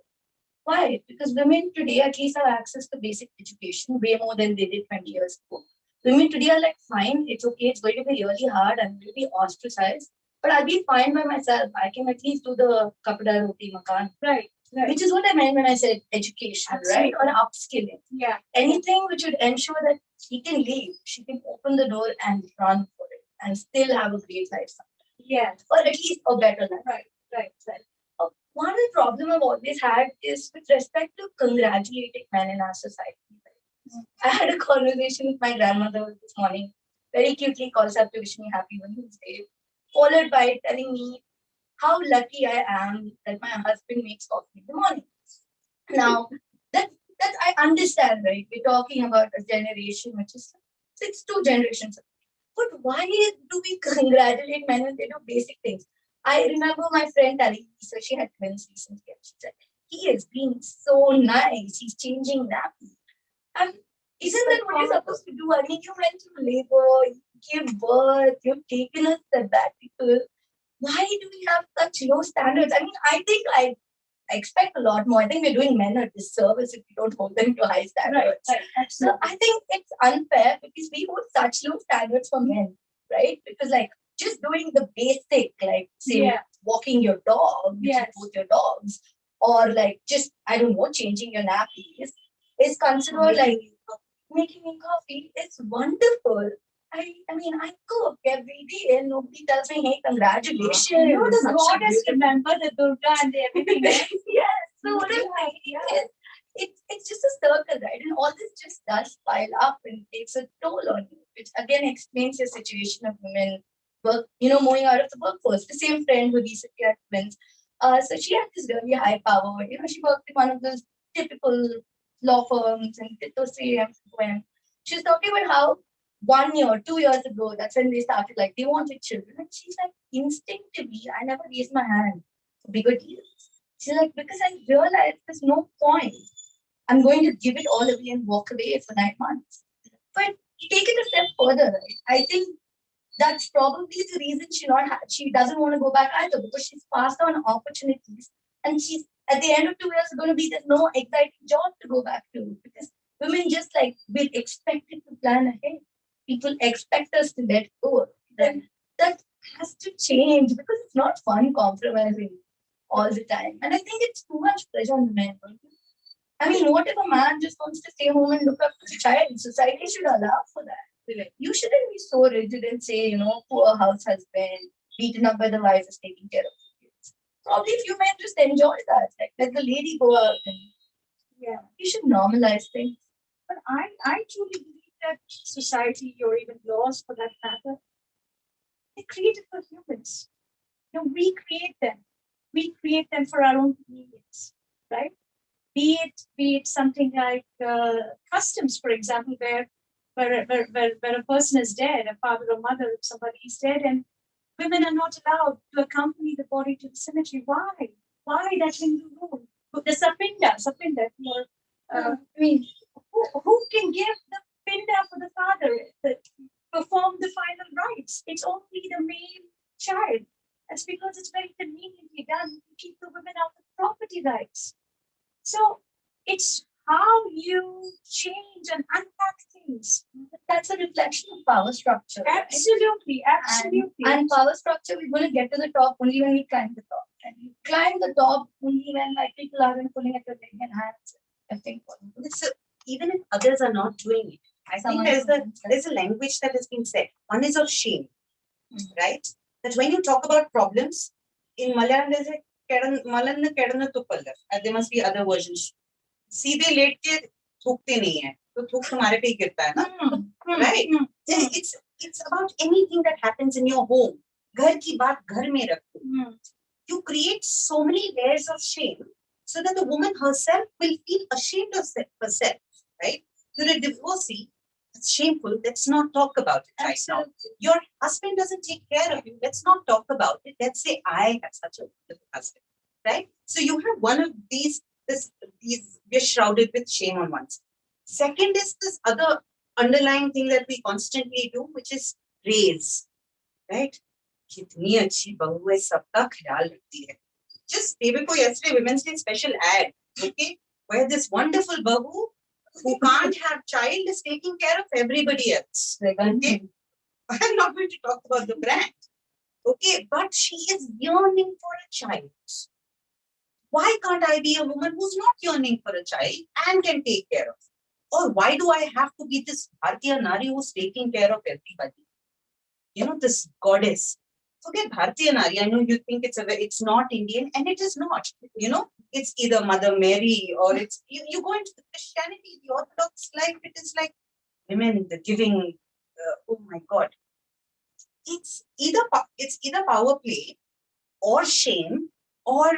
Speaker 3: Why? Because women today at least have access to basic education way more than they did 20 years ago. Women today are fine, it's okay, it's going to be really hard, I'm going to be ostracized, but I'll be fine by myself. I can at least do the kapada roti makan. Right. Which is what I meant when I said education, right? Or upskilling. Yeah. Anything which would ensure that she can leave, she can open the door and run for it and still have a great life someday. Yeah. Or at least a better life. Right. One problem I've always had is with respect to congratulating men in our society. I had a conversation with my grandmother this morning. Very cutely calls up to wish me happy Women's Day, followed by telling me how lucky I am that my husband makes coffee in the morning. Now, that I understand, right? We're talking about a generation which is 2 generations. But why do we congratulate men when they do basic things? I remember my friend telling me, so she had twins recently, and she said, he is being so nice, he's changing nappies. And isn't that what you're supposed to do? I mean, you went through labor, you gave birth, you've taken a sabbatical. Why do we have such low standards? I mean, I think I expect a lot more. I think we're doing men a disservice if we don't hold them to high standards. Right. So I think it's unfair because we hold such low standards for men, right? Because just doing the basic, walking your dog, both your dogs, or just, I don't know, changing your nappies. is considered like making me coffee. It's wonderful. I mean, I cook every day and nobody tells me, hey, congratulations.
Speaker 4: You know, the goddess remember the Durga and everything.
Speaker 3: Yes, so it's just a circle, right? And all this just does pile up and takes a toll on you, which again explains your situation of women moving out of the workforce. The same friend who recently had twins. So she had this really high power. She worked in one of those typical law firms and did those 3 a.m. when she's talking about how 1 year, 2 years ago, that's when they started, like, they wanted children. And she's like, instinctively, I never raised my hand for bigger deals. She's like, because I realized there's no point. I'm going to give it all away and walk away for 9 months. But take it a step further, right? I think that's probably the reason she doesn't want to go back either, because she's passed on opportunities. And she's, at the end of 2 years, going to be, there's no exciting job to go back to, because women just like, we're expected to plan ahead. People expect us to let go. Then that has to change, because it's not fun compromising all the time. And I think it's too much pressure on the men. I mean, what if a man just wants to stay home and look after the child? Society should allow for that. You shouldn't be so rigid and say, poor house husband, beaten up by the wife is taking care of the kids. Probably if you men just enjoy that, like let the lady go out and you should normalize things.
Speaker 4: But I truly believe that society or even laws for that matter, they're created for humans. We create them. We create them for our own convenience, right? Be it something like customs, for example, where a person is dead, a father or mother, if somebody is dead, and women are not allowed to accompany the body to the cemetery. Why? Why that Hindu rule? The sapinda, I mean, who can give the pinda for the father, perform the final rites? It's only the male child. That's because it's very conveniently done to keep the women out of property rights. So it's how you change and unpack things.
Speaker 3: That's a reflection of power structure.
Speaker 4: Absolutely, absolutely.
Speaker 3: And power structure, we're going to get to the top only when we climb the top. And you climb the top only when people aren't pulling at your leg and hands. I think.
Speaker 5: So even if others are not doing it, I think there's a language that has been said. One is of shame, right? That when you talk about problems, in Malayalam there's a Malanna Kedana Tupalla, and there must be other versions. सीधे late के थूकते नहीं है तो थूक तुम्हारे पे ही गिरता है ना, right? It's about anything that happens in your home. घर की बात घर में रखो. You create so many layers of shame so that the woman herself will feel ashamed of herself, right? You're a divorcee. It's shameful. Let's not talk about it right now. Your husband doesn't take care of you. Let's not talk about it. Let's say I have such a wonderful husband, right? So you have one of these, we're shrouded with shame on one side. Second is this other underlying thing that we constantly do, which is praise, right? कितनी अच्छी बहू है, सबका ख्याल रखती है. Just day before yesterday, Women's Day special ad, okay, where this wonderful bahu who can't have child is taking care of everybody else. Okay, I'm not going to talk about the brand. Okay, but she is yearning for a child. Why can't I be a woman who's not yearning for a child and can take care of? Or why do I have to be this Bharatiya Nari who's taking care of everybody? This goddess. Forget Bharatiya Nari. I know you think it's not Indian, and it is not. It's either Mother Mary or it's you go into the Christianity, the Orthodox life. It is like women, the giving. Oh my God! It's either power play or shame, or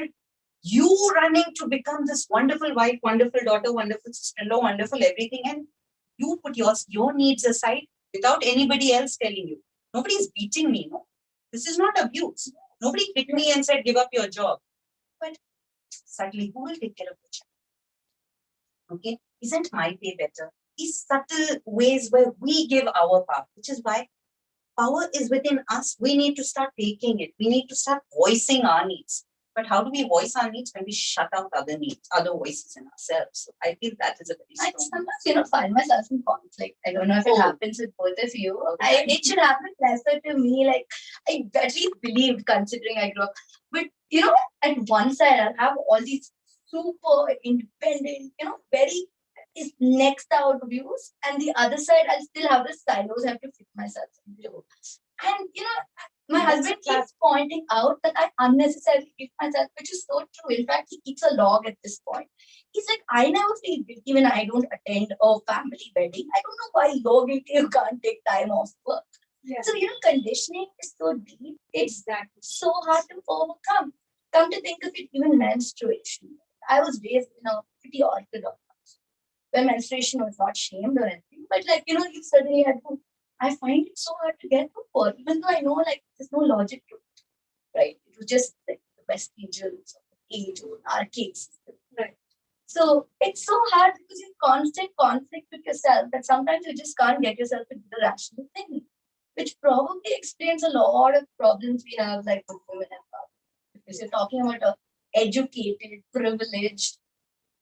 Speaker 5: you running to become this wonderful wife, wonderful daughter, wonderful sister-in-law, wonderful everything, and you put your needs aside without anybody else telling you. Nobody is beating me, no. This is not abuse. Nobody hit me and said, give up your job. But subtly, who will take care of the child? Okay? Isn't my pay better? These subtle ways where we give our power, which is why power is within us. We need to start taking it. We need to start voicing our needs. But how do we voice our needs when we shut out other needs, other voices in ourselves? So I feel that is a very strong.
Speaker 3: I sometimes, find myself in conflict. I don't know if it happens with both of you. Okay. It should happen lesser to me. Like, I at least believed, considering I grew up. But, at one side, I'll have all these super independent, very is next out views, and the other side I'll still have the silos I have to fit myself into. And my husband keeps pointing out that I unnecessarily give myself, which is so true. In fact, he keeps a log at this point. He's like, I never feel guilty when I don't attend a family wedding. I don't know why you're guilty you can't take time off work.
Speaker 4: Yeah.
Speaker 3: So, conditioning is so deep. It's so hard to overcome. Come to think of it, even menstruation. I was raised in a pretty orthodox house where menstruation was not shamed or anything. But you suddenly had to, I find it so hard to get over, even though I know there's no logic to it, right? It was just the vestigials of the age or archaic system.
Speaker 4: Right.
Speaker 3: So it's so hard because you're in constant conflict with yourself that sometimes you just can't get yourself to do the rational thing, which probably explains a lot of problems we have with women empowerment. Because you're talking about a educated, privileged,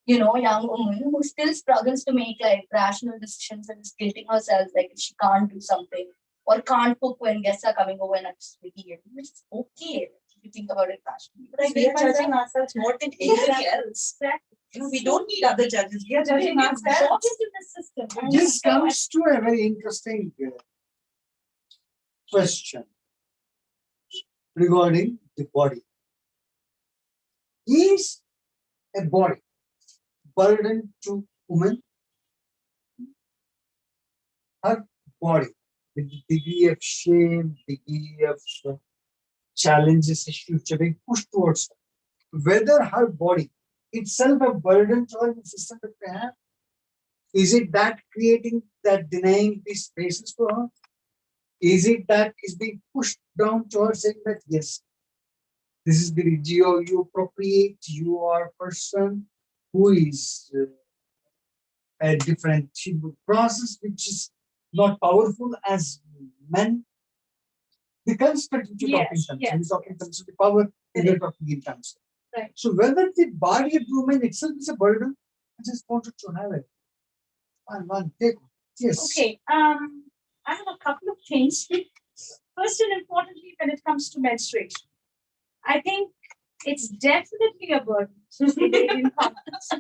Speaker 3: young woman who still struggles to make rational decisions and is guilting herself if she can't do something or can't cook when guests are coming over and just which is okay if you think about it rationally. But
Speaker 5: we are judging ourselves more than anything else. We don't need other judges. We are judging ourselves.
Speaker 4: What is in the system?
Speaker 2: This comes to a very interesting question regarding the body. Is a body burden to women? Her body, with the degree of shame, degree of challenges, issues which are being pushed towards her, whether her body itself a burden to her in the system that we have? Is it that creating, that denying these spaces for her? Is it that is being pushed down to her, saying that yes, this is the you appropriate, you are a person who is a different process which is not powerful as men? The construct which you're talking in terms, we're talking in terms of the power, and we're talking in terms.
Speaker 4: Right.
Speaker 2: So whether the body of woman itself is a burden, I just wanted to have it. One take. Yes.
Speaker 4: Okay. I have a couple of things. First and importantly, when it comes to menstruation, I think it's definitely a burden in Indian context.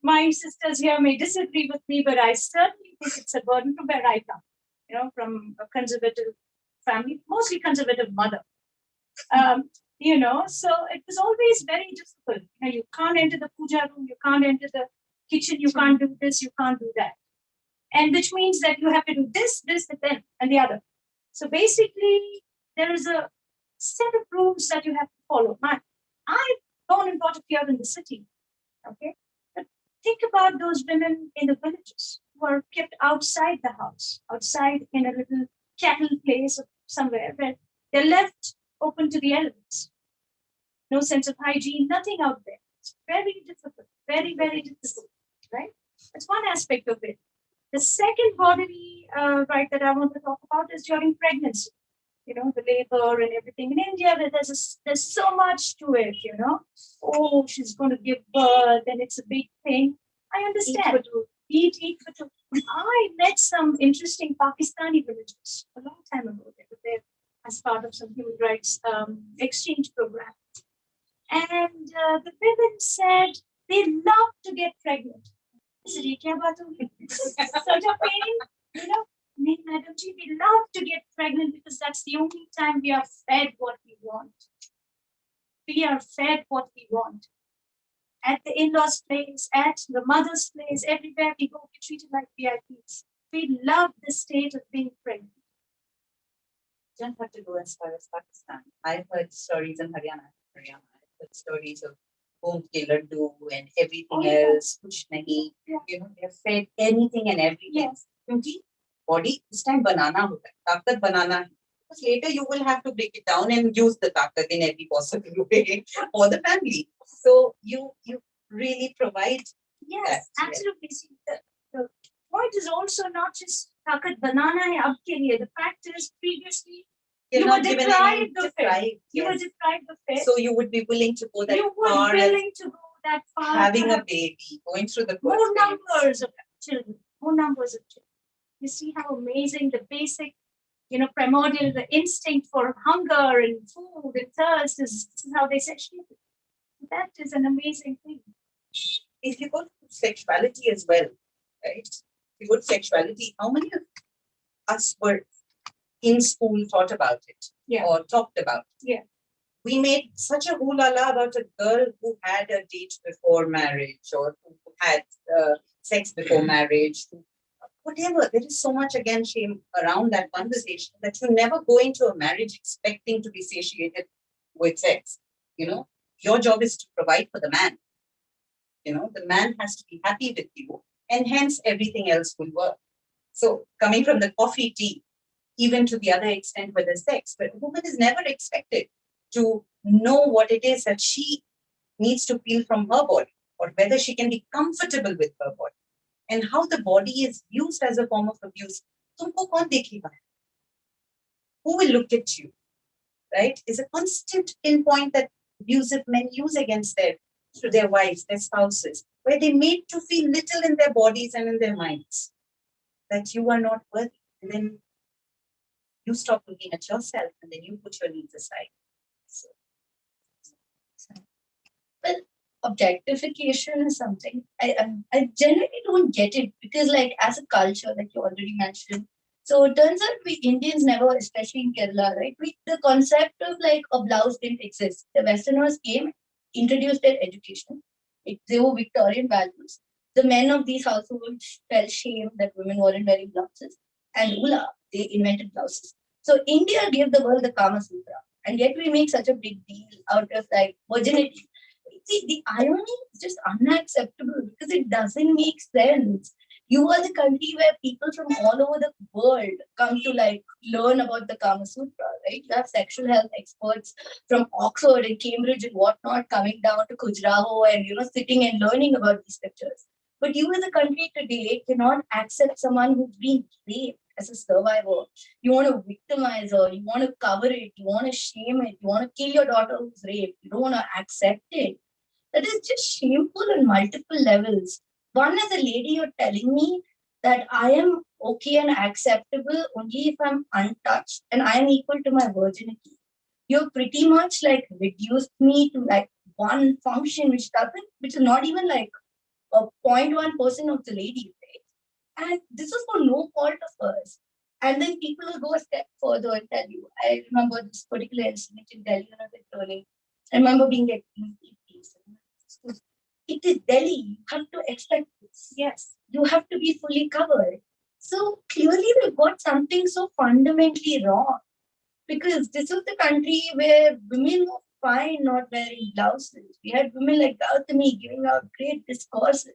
Speaker 4: My sisters here may disagree with me, but I certainly think it's a burden from where I come. From a conservative family, mostly conservative mother. So it was always very difficult. You can't enter the puja room, you can't enter the kitchen, you can't do this, you can't do that. And which means that you have to do this, and the other. So basically, there is a set of rules that you have to follow. I'm born and brought up here in the city, okay? But think about those women in the villages who are kept outside the house, outside in a little cattle place or somewhere where they're left open to the elements. No sense of hygiene, nothing out there. It's very difficult, very, very difficult, right? That's one aspect of it. The second bodily right that I want to talk about is during pregnancy. The labor and everything. In India, there's so much to it, Oh, she's going to give birth and it's a big thing. I understand. Eat for two. I met some interesting Pakistani villagers a long time ago. They were there as part of some human rights exchange program. And the women said they love to get pregnant. I said, "Ye kya baat hogi?" Such a pain, Madam Ji, we love to get pregnant because that's the only time we are fed what we want. We are fed what we want. At the in-laws' place, at the mother's place, everywhere we go, we're treated like VIPs. We love the state of being pregnant.
Speaker 5: You don't have to go as far as Pakistan. I've heard stories in Haryana. I've heard stories of Gond ke laddu and everything else. Kuch nahi. They're fed anything and everything. Because body this time banana hota hai, takat banana hai. Because later you will have to break it down and use the takat in every possible way for the family. So you really provide.
Speaker 4: Yes, absolutely. See, the point is also not just takat banana hai ab ke liye. The fact is previously you were deprived of it. You were deprived of it.
Speaker 5: So you would be willing to go that
Speaker 4: far. You were willing to go that far.
Speaker 5: Having a baby, going through the
Speaker 4: more numbers of children. You see how amazing the basic, primordial, the instinct for hunger and food and thirst this is how they satiate it. That is an amazing thing.
Speaker 5: If you go to sexuality as well, right? Good sexuality. How many of us were in school taught about it or talked about it?
Speaker 4: Yeah.
Speaker 5: We made such a hoo-la-la about a girl who had a date before marriage or who had sex before marriage. Whatever. There is so much, again, shame around that conversation that you never go into a marriage expecting to be satiated with sex. Your job is to provide for the man. The man has to be happy with you, and hence everything else will work. So coming from the coffee tea, even to the other extent with the sex, but a woman is never expected to know what it is that she needs to feel from her body, or whether she can be comfortable with her body, and how the body is used as a form of abuse. Tumko kaun dekhega? Who will look at you, right? Is a constant pinpoint that abusive men use against their wives, their spouses, where they made to feel little in their bodies and in their minds, that you are not worthy. And then you stop looking at yourself, and then you put your needs aside. So.
Speaker 3: Well, objectification is something I generally don't get it, because like as a culture, like you already mentioned, so it turns out we Indians never, especially in Kerala, right? The concept of like a blouse didn't exist. The Westerners came, introduced their education. They were Victorian values. The men of these households felt shame that women weren't wearing blouses, and Ula, they invented blouses. So India gave the world the Kama Sutra, and yet we make such a big deal out of like virginity. See, the irony is just unacceptable because it doesn't make sense. You are the country where people from all over the world come to like learn about the Kama Sutra, right? You have sexual health experts from Oxford and Cambridge and whatnot coming down to Khajuraho and sitting and learning about these scriptures. But you as a country today cannot accept someone who's been raped as a survivor. You want to victimize her, you want to cover it, you want to shame it, you want to kill your daughter who's raped, you don't want to accept it. That is just shameful on multiple levels. One, as a lady, you're telling me that I am okay and acceptable only if I'm untouched and I am equal to my virginity. You've pretty much like reduced me to like one function which is not even like a 0.1% of the lady, right? And this is for no fault of hers. And then people will go a step further and tell you, I remember this particular incident in Delhi when I was learning. I remember being at it is Delhi. You have to expect this. Yes. You have to be fully covered. So clearly we've got something so fundamentally wrong. Because this was the country where women were fine not wearing blouses. We had women like Gautami giving out great discourses.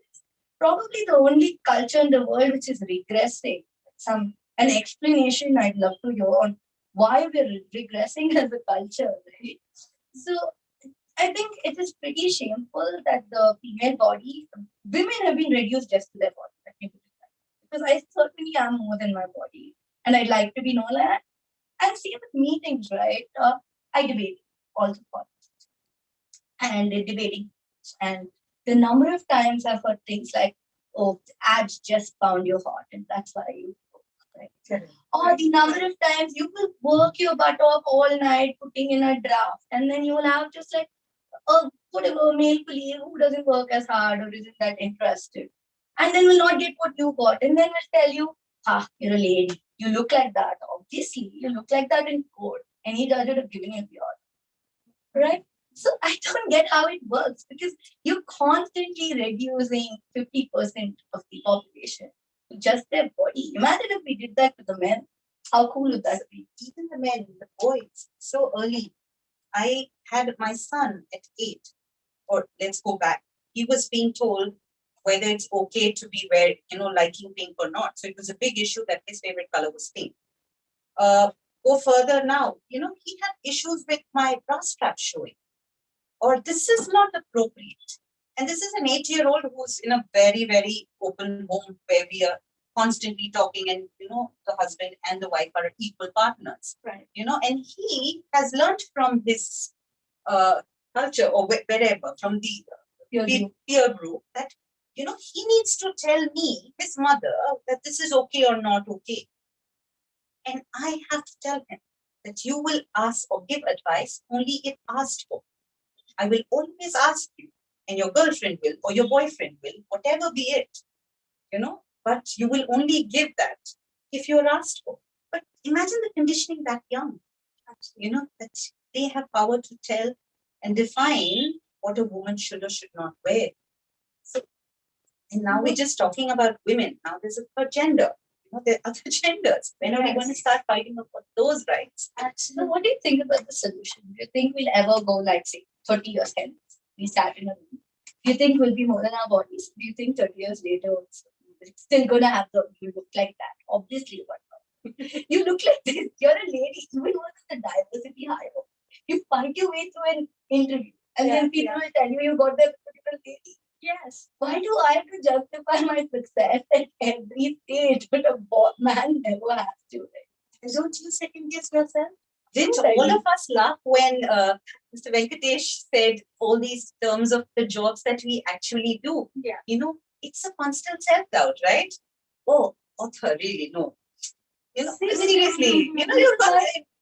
Speaker 3: Probably the only culture in the world which is regressing. An explanation I'd love to hear on why we're regressing as a culture, right? So I think it is pretty shameful that the female body, women have been reduced just to their body. Let me put it that way. Because I certainly am more than my body. And I'd like to be known like that. And same with meetings, right? I debate also politics and debating. And the number of times I've heard things like, oh, the ads just found you hot and that's why you right? Or the number of times you will work your butt off all night putting in a draft, and then you will have just like a whatever male colleague who doesn't work as hard or isn't that interested, and then will not get what you got, and then will tell you, you're a lady, you look like that. Obviously, you look like that in court. Any judge would have given you the order, right? So I don't get how it works because you're constantly reducing 50% of the population to just their body. Imagine if we did that to the men. How cool would that be?
Speaker 5: Even the men, the boys, so early. I had my son at 8, or let's go back. He was being told whether it's okay to be liking pink or not. So it was a big issue that his favorite color was pink. Go further now, he had issues with my bra strap showing, or this is not appropriate. And this is an 8-year-old who's in a very, very open home where we are constantly talking, and the husband and the wife are equal partners,
Speaker 4: right?
Speaker 5: And he has learned from his culture or wherever, from the peer group, that he needs to tell me, his mother, that this is okay or not okay. And I have to tell him that you will ask or give advice only if asked for. I will always ask you, and your girlfriend will, or your boyfriend will, whatever be it, but you will only give that if you're asked for. But imagine the conditioning that young, that they have power to tell and define what a woman should or should not wear. So, and now we're just talking about women. Now there's a third gender. There are other genders. When are we going to start fighting about those rights?
Speaker 3: So what do you think about the solution? Do you think we'll ever go like, say, 30 years hence? We sat in a room. Do you think we'll be more than our bodies? Do you think 30 years later also, we're still going to have you look like that? Obviously, but you look like this. You're a lady. Even with the diversity higher, you fight your way through an interview, and then people will tell you got that particular lady.
Speaker 4: Yes.
Speaker 3: Why do I have to justify my success at every stage, but a man never has to? Right?
Speaker 5: Don't you second guess yourself? Didn't all of us laugh when Mr. Venkatesh said all these terms of the jobs that we actually do?
Speaker 4: Yeah.
Speaker 5: It's a constant self-doubt, right? Oh, author, really, no. Seriously,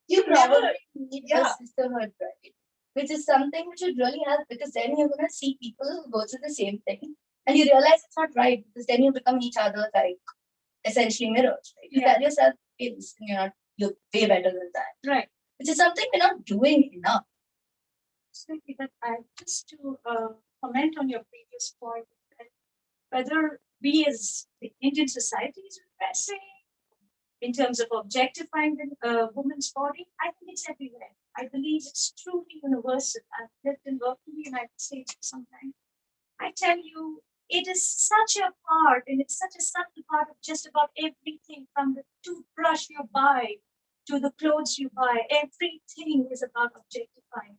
Speaker 3: you never need a sisterhood, right? Which is something which would really help, because then you're going to see people who go through the same thing and you realize it's not right, because then you become each other like essentially mirrors, right? You tell yourself, hey, you're way better than that.
Speaker 4: Right.
Speaker 3: Which is something we're not doing enough.
Speaker 4: Absolutely, but just to comment on your previous point, whether we as the Indian society is repressing in terms of objectifying the woman's body, I think it's everywhere. I believe it's truly universal. I've lived and worked in the United States for some time. I tell you, it is such a part, and it's such a subtle part of just about everything, from the toothbrush you buy to the clothes you buy. Everything is about objectifying,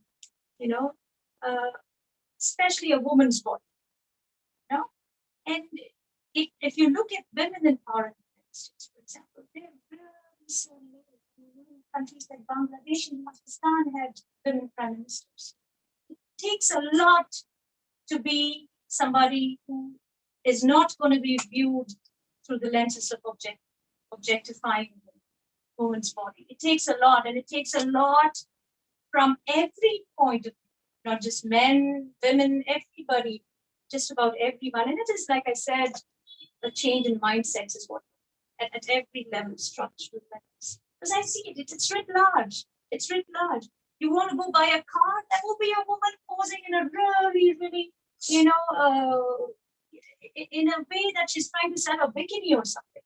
Speaker 4: especially a woman's body. And if you look at women in foreign states, for example, they're really so low. Countries like Bangladesh and Pakistan had women prime ministers. It takes a lot to be somebody who is not going to be viewed through the lenses of objectifying the woman's body. It takes a lot, and it takes a lot from every point of view, not just men, women, everybody, just about everyone. And it is, like I said, a change in mindsets is what at every level, structural levels. Because I see it, it's writ large. It's writ large. You want to go buy a car, that will be a woman posing in a really, really, in a way that she's trying to sell a bikini or something.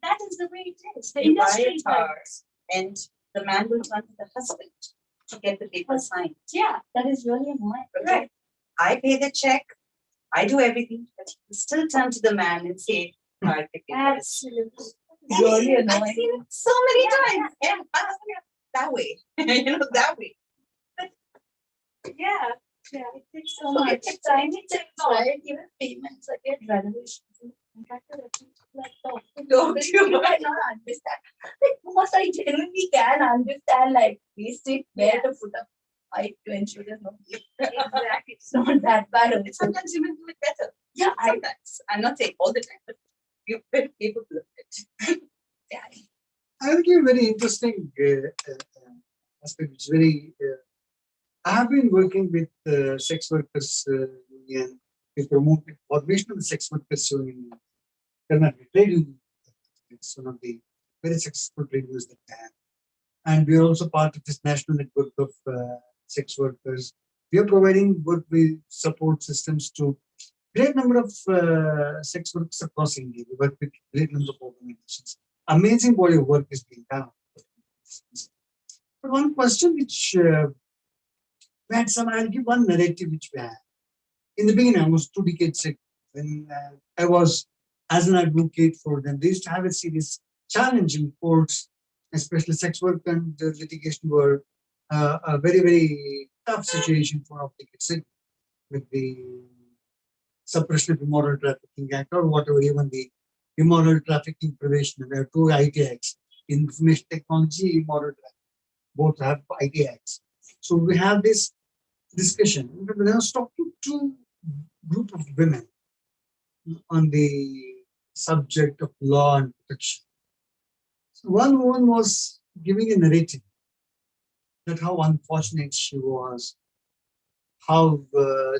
Speaker 4: That is the way it is. The industry
Speaker 5: cars, and the man will run to the husband to get the paper signed.
Speaker 3: Yeah, that is really annoying.
Speaker 5: Right. I pay the check, I do everything, but you still turn to the man and say,
Speaker 3: absolutely.
Speaker 5: Really annoying. I've seen it so many times. Yeah, that way. That way.
Speaker 4: But it takes so much.
Speaker 3: It's tiny things, right? Even payments, I get renovations.
Speaker 5: Don't you
Speaker 3: might not understand. Because I genuinely can understand, like, basic where to put up pipe to ensure there's no leak.
Speaker 4: Exactly.
Speaker 3: It's not that bad.
Speaker 5: Sometimes you will do it better.
Speaker 3: Yeah,
Speaker 5: sometimes. I'm not saying all the time, but you're very capable of it.
Speaker 2: I think a very interesting aspect. It's very. I have been working with sex workers union. We promote the formation of the sex workers union. Trade union. It's one of the very successful trade unions that we have. And we are also part of this national network of sex workers. We are providing work with support systems to great number of sex workers across India. We work with great number of organizations. Amazing body of work is being done. But one question which we had I'll give one narrative which we had. In the beginning, almost 2 decades ago, when I was as an advocate for them, they used to have a serious challenge in courts, especially sex work and litigation were a very, very tough situation for advocates with the Suppression of Immoral Trafficking Act or whatever, even the Immoral Trafficking Prevention. There are 2 IT acts, Information Technology, Immoral Trafficking. Both have IT acts. So we have this discussion. When I was talking to a group of women on the subject of law and protection, so one woman was giving a narrative that how unfortunate she was, how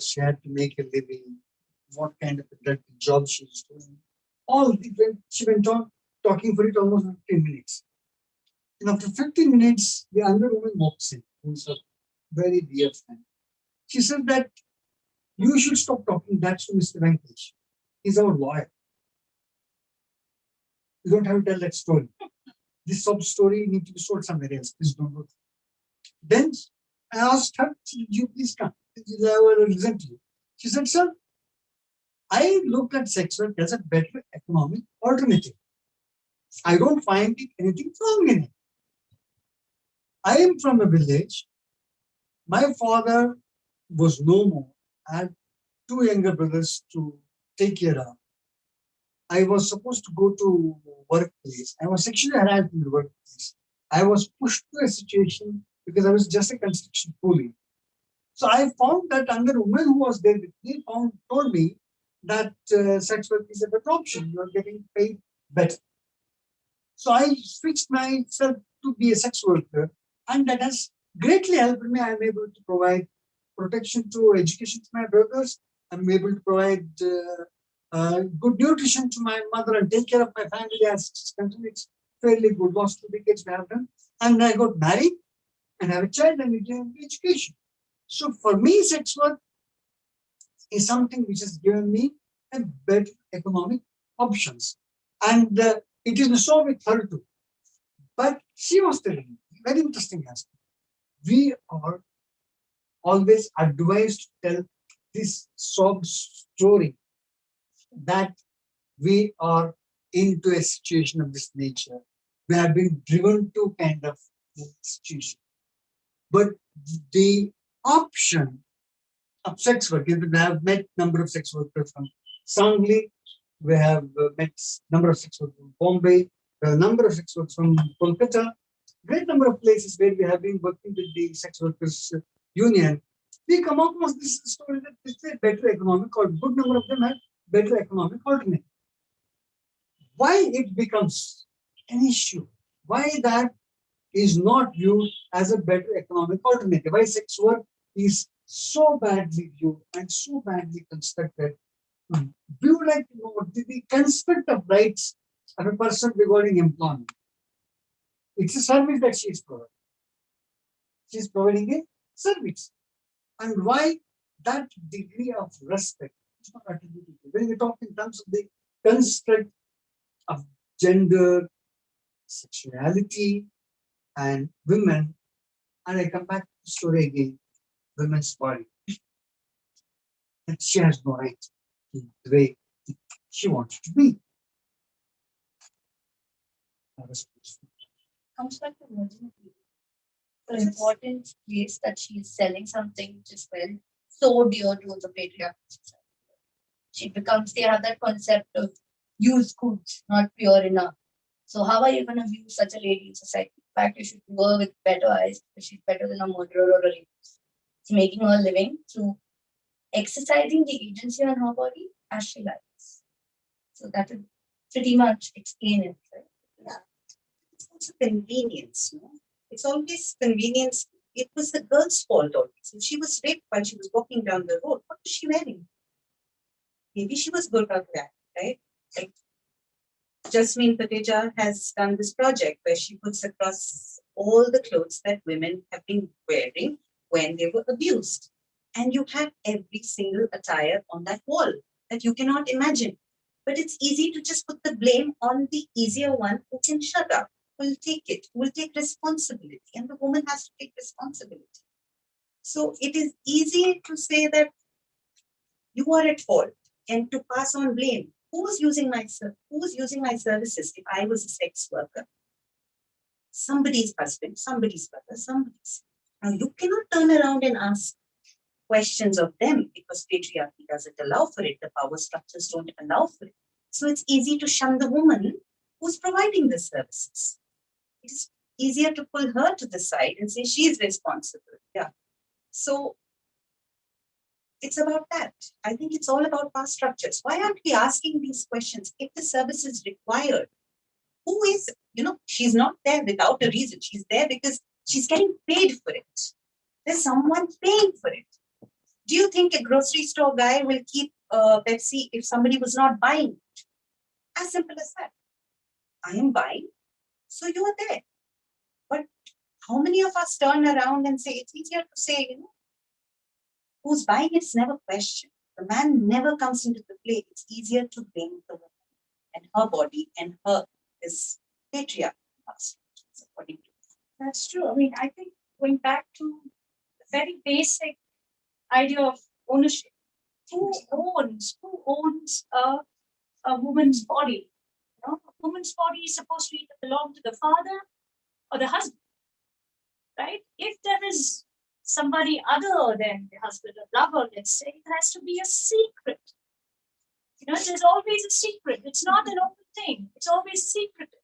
Speaker 2: she had to make a living, what kind of a job she was doing. She went on talking for it almost 15 minutes. And after 15 minutes, the other woman walks in, who's a very dear friend. She said that you should stop talking that to Mr. Venkatesh. He's our lawyer. You don't have to tell that story. This sub story needs to be sold somewhere else. Please don't go. Then I asked her, you please come. I will listen to you. She said, sir, I look at sex work as a better economic alternative. I don't find anything wrong in it. I am from a village. My father was no more. I had two younger brothers to take care of. I was supposed to go to workplace. I was sexually harassed in the workplace. I was pushed to a situation because I was just a construction coolie. So I found that another woman who was there with me told me that sex work is a better option. You are getting paid better. So I switched myself to be a sex worker, and that has greatly helped me. I'm able to provide protection to education to my brothers. I'm able to provide good nutrition to my mother and take care of my family as it's continued. It's fairly good. Last 2 decades we have done. And I got married and have a child and getting education. So for me, sex work is something which has given me a better economic options. And it is so with her too. But she was telling me, very interesting aspect. We are always advised to tell this sob story that we are into a situation of this nature. We have been driven to kind of situation. But the option of sex work, we have met number of sex workers from Sangli, we have met number of sex workers from Bombay, we have a number of sex workers from Kolkata, great number of places where we have been working with the sex workers union. We come across this story that this is a better economic, or good number of them have better economic alternative. Why it becomes an issue? Why that is not viewed as a better economic alternative? Why sex work is so badly viewed and so badly constructed? We would like to know what the concept of rights of a person regarding employment. It's a service that she is providing. She is providing a service. And why that degree of respect is not attributed to. When we talk in terms of the construct of gender, sexuality, and women, and I come back to the story again, women's body, that she has no right in the way she wants to be.
Speaker 3: Comes back to virginity. The important place that she is selling something which is well so dear to the patriarchal society. She becomes, they have that concept of used goods, not pure enough. So how are you going to view such a lady in society? In fact, you should view her with better eyes because she's better than a murderer or a rapist. It's making her living through exercising the agency on her body as she likes. So that would pretty much explain it, right?
Speaker 5: Yeah. It's also convenience, no? It's always convenience. It was the girl's fault always. If she was raped while she was walking down the road, what was she wearing? Maybe she was good at that, right? Like Jasmine Pateja has done this project where she puts across all the clothes that women have been wearing when they were abused. And you have every single attire on that wall that you cannot imagine. But it's easy to just put the blame on the easier one who can shut up, who will take it, who will take responsibility. And the woman has to take responsibility. So it is easy to say that you are at fault and to pass on blame. Who was using my services if I was a sex worker? Somebody's husband, somebody's brother, somebody's. Now you cannot turn around and ask questions of them because patriarchy doesn't allow for it. The power structures don't allow for it. So it's easy to shun the woman who's providing the services. It is easier to pull her to the side and say she's responsible. Yeah. So it's about that. I think it's all about power structures. Why aren't we asking these questions? If the service is required, who is, she's not there without a reason. She's there because she's getting paid for it. There's someone paying for it. Do you think a grocery store guy will keep Pepsi if somebody was not buying it? As simple as that. I am buying, so you are there. But how many of us turn around and say, it's easier to say, who's buying it's never questioned. The man never comes into the play. It's easier to blame the woman and her body and her is patriarchy. According to
Speaker 4: That's true. I mean, I think going back to the very basic idea of ownership, who owns a woman's body? A woman's body is supposed to either belong to the father or the husband, right? If there is somebody other than the husband or lover, let's say, it has to be a secret. There's always a secret. It's not an open thing. It's always secretive.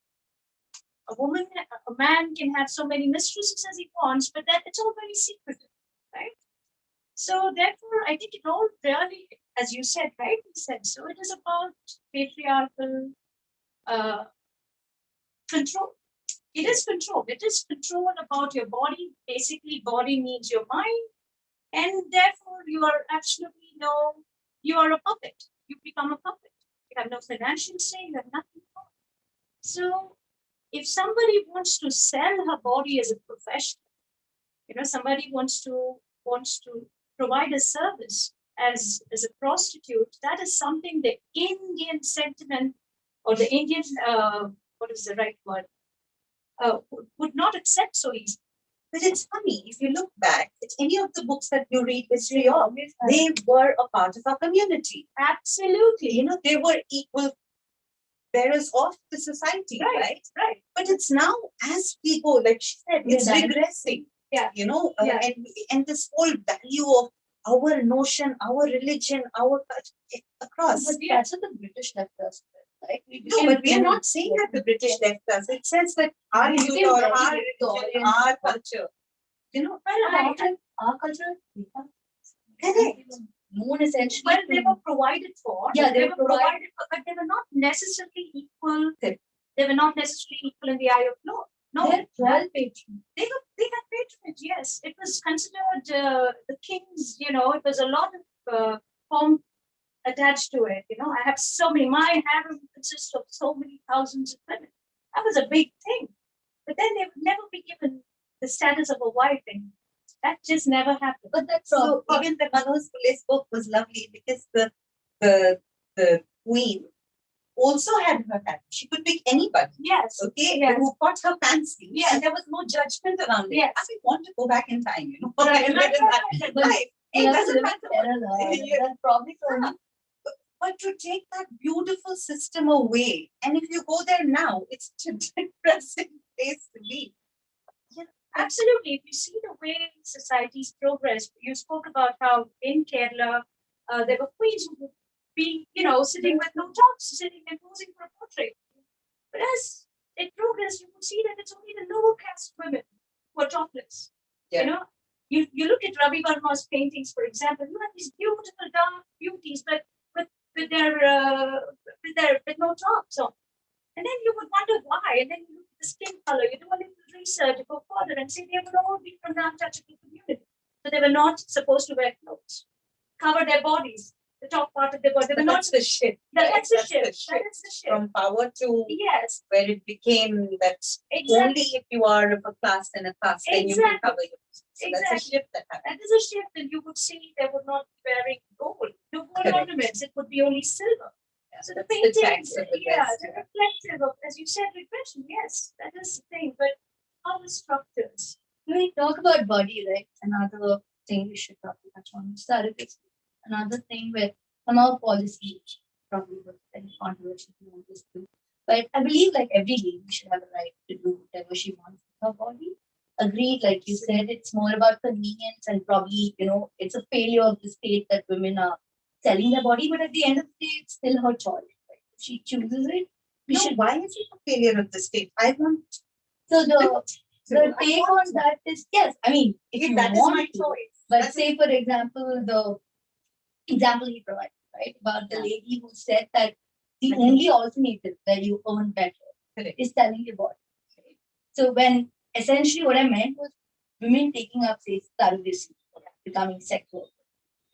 Speaker 4: A man can have so many mistresses as he wants, but that it's all very secretive, right? So therefore, I think it all really, as you said, rightly said, so it is about patriarchal control. It is control. It is control about your body. Basically, body means your mind. And therefore, you are absolutely you are a puppet. You become a puppet. You have no financial say, you have nothing more. So if somebody wants to sell her body as a profession, somebody wants to provide a service as a prostitute, that is something the Indian sentiment or the Indian, what is the right word, would not accept so easily.
Speaker 5: But it's funny, if you look back at any of the books that you read history of, they were a part of our community.
Speaker 4: Absolutely.
Speaker 5: They were equal bearers of the society, right?
Speaker 4: Right.
Speaker 5: But it's now, as we go, like she said, it's regressing.
Speaker 4: Yeah.
Speaker 5: And this whole value of our notion, our religion, our culture across.
Speaker 3: But that's what the British left us with, right?
Speaker 5: No, but we are not saying that the British left us. It says that our youth or our religion, our culture.
Speaker 3: Our culture.
Speaker 5: Correct.
Speaker 3: Known essentially.
Speaker 4: Well, they were provided for.
Speaker 3: Yeah,
Speaker 4: they were provided for, but they were not necessarily equal. They were not necessarily equal in the eye of law. No,
Speaker 3: they had patronage.
Speaker 4: They had patronage. Yes, it was considered the king's. It was a lot of pomp attached to it. I have so many. My harem consists of so many thousands of women. That was a big thing. But then they would never be given the status of a wife, and that just never happened.
Speaker 5: But that's so. Even the Manoj Pule's book was lovely because the queen also had her family. She could pick anybody.
Speaker 4: Yes.
Speaker 5: Okay.
Speaker 4: Yes.
Speaker 5: Who caught her fancy.
Speaker 4: Yes.
Speaker 5: And there was no judgment around it.
Speaker 4: Yes.
Speaker 5: I want to go back in time.
Speaker 4: Right.
Speaker 5: It doesn't matter.
Speaker 3: Probably
Speaker 5: But to take that beautiful system away, and if you go there now, it's a depressing place to be.
Speaker 4: Absolutely. If you see the way societies progress, you spoke about how in Kerala there were queens who would be, sitting with no tops, sitting and posing for a portrait. But as it progressed, you would see that it's only the lower caste women who are topless.
Speaker 5: Yeah.
Speaker 4: You look at Ravi Verma's paintings, for example. You have these beautiful dark beauties, but with no tops on. And then you would wonder why. And then you look at the skin color, you do a little research, you go further and say they would all be from the untouchable community. So they were not supposed to wear clothes, cover their bodies, the top part of their body. They were not
Speaker 5: the shift.
Speaker 4: That's the shift. That is the shift.
Speaker 5: From power to
Speaker 4: Yes.
Speaker 5: where it became that only if you are of a class and a class, then you can cover yourself. So that's a shift that happened.
Speaker 4: That is a shift, and you would see they would not be wearing gold. No gold ornaments. It would be only silver. So the paintings,
Speaker 5: the
Speaker 4: reflective of, as you said, regression. Yes, that is the thing. But how the structures?
Speaker 3: When we talk about body, right? Another thing we should probably touch on is surrogacy. Another thing where somehow policy probably was very controversial to want this too. But I believe like every lady should have a right to do whatever she wants with her body. Agreed, like you said, it's more about convenience and probably, it's a failure of the state that women are selling their body, but at the end of the day, it's still her choice. Right? If she chooses it,
Speaker 5: why is it a failure of the state? I want.
Speaker 3: So the take on that is, yes, I mean, if
Speaker 5: that
Speaker 3: you want
Speaker 5: is my choice.
Speaker 3: But say, for example, the example he provided, right, about the lady who said that the only alternative where you earn better is selling your body. Right? So when essentially what I meant was women taking up, say, surrogacy, becoming sex workers,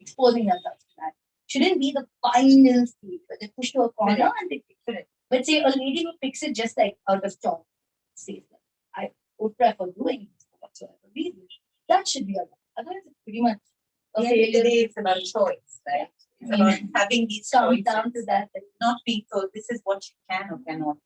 Speaker 3: exposing themselves to that. Shouldn't be the final stage where they push to a corner and they fix it. But say a lady who picks it just like out of choice, says that I would prefer doing this for whatsoever reason. That should be allowed. Otherwise, it's pretty much a failure.
Speaker 5: Today it's about choice, right? It's about having these
Speaker 3: comes
Speaker 5: choices,
Speaker 3: down to that.
Speaker 5: not being told this is what you can or cannot.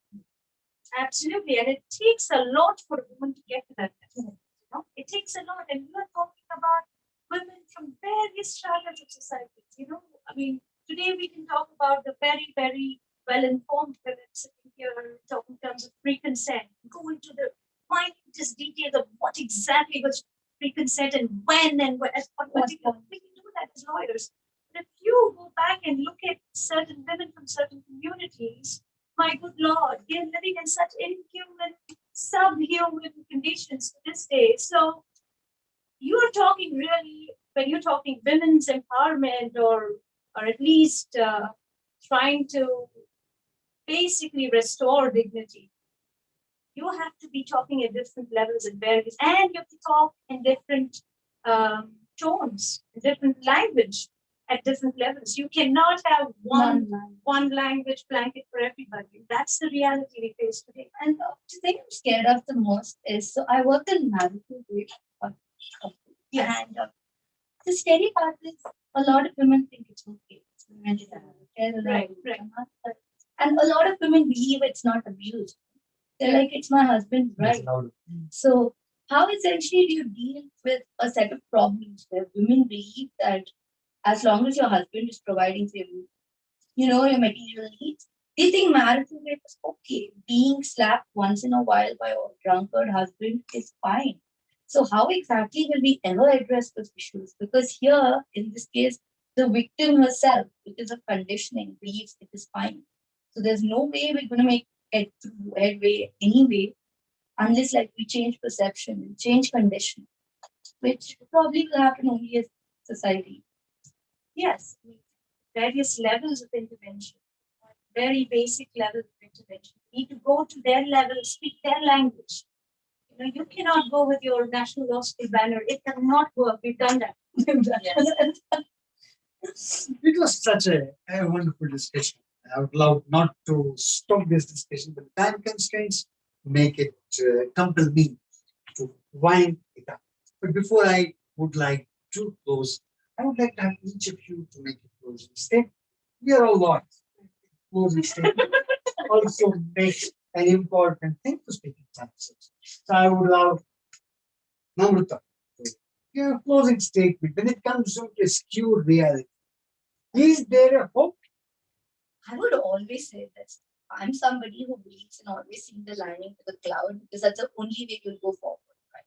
Speaker 4: Absolutely, and it takes a lot for a woman to get to that level. You know, it takes a lot, and we are talking about women from various stratas of society. You know, I mean, today we can talk about the very, very well-informed women sitting here talking in terms of free consent, go into the minutest details of what exactly was free consent and when and where. Particular, we can do that as lawyers. But if you go back and look at certain women from certain communities, my good Lord, they're living in such inhuman, subhuman conditions to this day. So you're talking really, when you're talking women's empowerment or at least trying to basically restore dignity, you have to be talking at different levels and various, and you have to talk in different tones, different language at different levels. You cannot have one language blanket for everybody. That's the reality we face today.
Speaker 3: And the thing I'm scared of the most is, so I work in marital and the scary part is a lot of women think it's okay.
Speaker 4: Right.
Speaker 3: And a lot of women believe it's not abuse. They're like, it's my husband's right. So how essentially do you deal with a set of problems where women believe that as long as your husband is providing for you, your material needs, they think marital rape is okay. Being slapped once in a while by a drunkard husband is fine. So how exactly will we ever address those issues? Because here, in this case, the victim herself, because of conditioning, believes it is fine. So there's no way we're going to make headway anyway, unless we change perception and change conditioning, which probably will happen only as society.
Speaker 4: Yes, various levels of intervention, very basic levels of intervention. You need to go to their level, speak their language. You cannot go with your national law school banner. It cannot work. We've done that.
Speaker 2: It was such a wonderful discussion. I would love not to stop this discussion, but time constraints make it compel me to wind it up. But before I would like to close, I would like to have each of you to make a closing statement. We are all lawyers. Closing statement also makes an important thing to speak in sentences. So I would love Namrata to give a closing statement when it comes to a skewed reality. Is there a hope?
Speaker 3: I would always say this. I'm somebody who believes in always seeing the lining to the cloud because that's the only way you'll go forward. Right?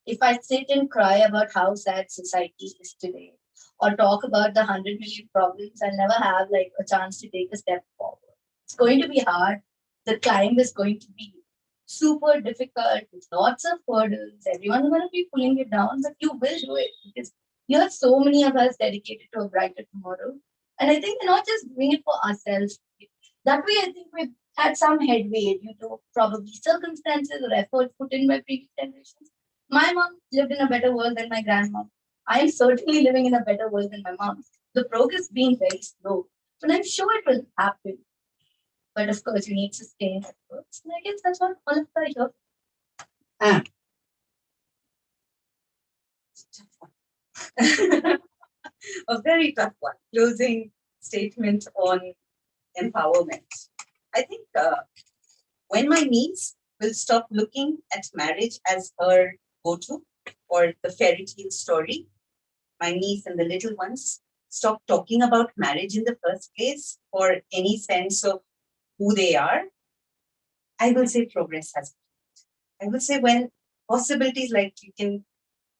Speaker 3: If I sit and cry about how sad society is today, or talk about the 100 million problems, I'll never have a chance to take a step forward. It's going to be hard. The climb is going to be super difficult with lots of hurdles. Everyone's going to be pulling it down, but you will do it because you have so many of us dedicated to a brighter tomorrow. And I think we're not just doing it for ourselves. That way, I think we've had some headway due to probably circumstances or efforts put in by previous generations. My mom lived in a better world than my grandma. I am certainly living in a better world than my mom. The progress being very slow, but I'm sure it will happen. But of course, you need sustained efforts. And I guess that's what all of us are.
Speaker 2: And
Speaker 5: A very tough one. Closing statement on empowerment. I think when my niece will stop looking at marriage as her go-to or the fairy tale story, my niece and the little ones stop talking about marriage in the first place for any sense of who they are, I will say progress has been. I will say when possibilities like you can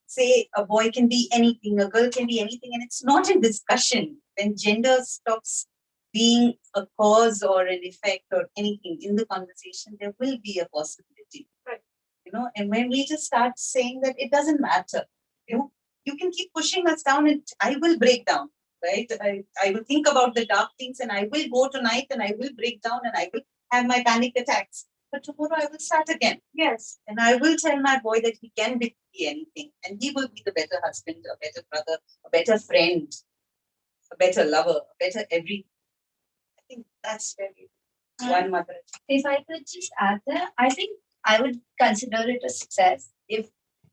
Speaker 5: say a boy can be anything, a girl can be anything, and it's not in discussion. When gender stops being a cause or an effect or anything in the conversation, there will be a possibility.
Speaker 4: Right.
Speaker 5: And when we just start saying that it doesn't matter, you can keep pushing us down and I will break down, right? I will think about the dark things and I will go tonight and I will break down and I will have my panic attacks. But tomorrow I will start again.
Speaker 4: Yes.
Speaker 5: And I will tell my boy that he can be anything and he will be the better husband, a better brother, a better friend. a better lover, a better everything. I think that's very one mother.
Speaker 3: If I could just add there, I think I would consider it a success if,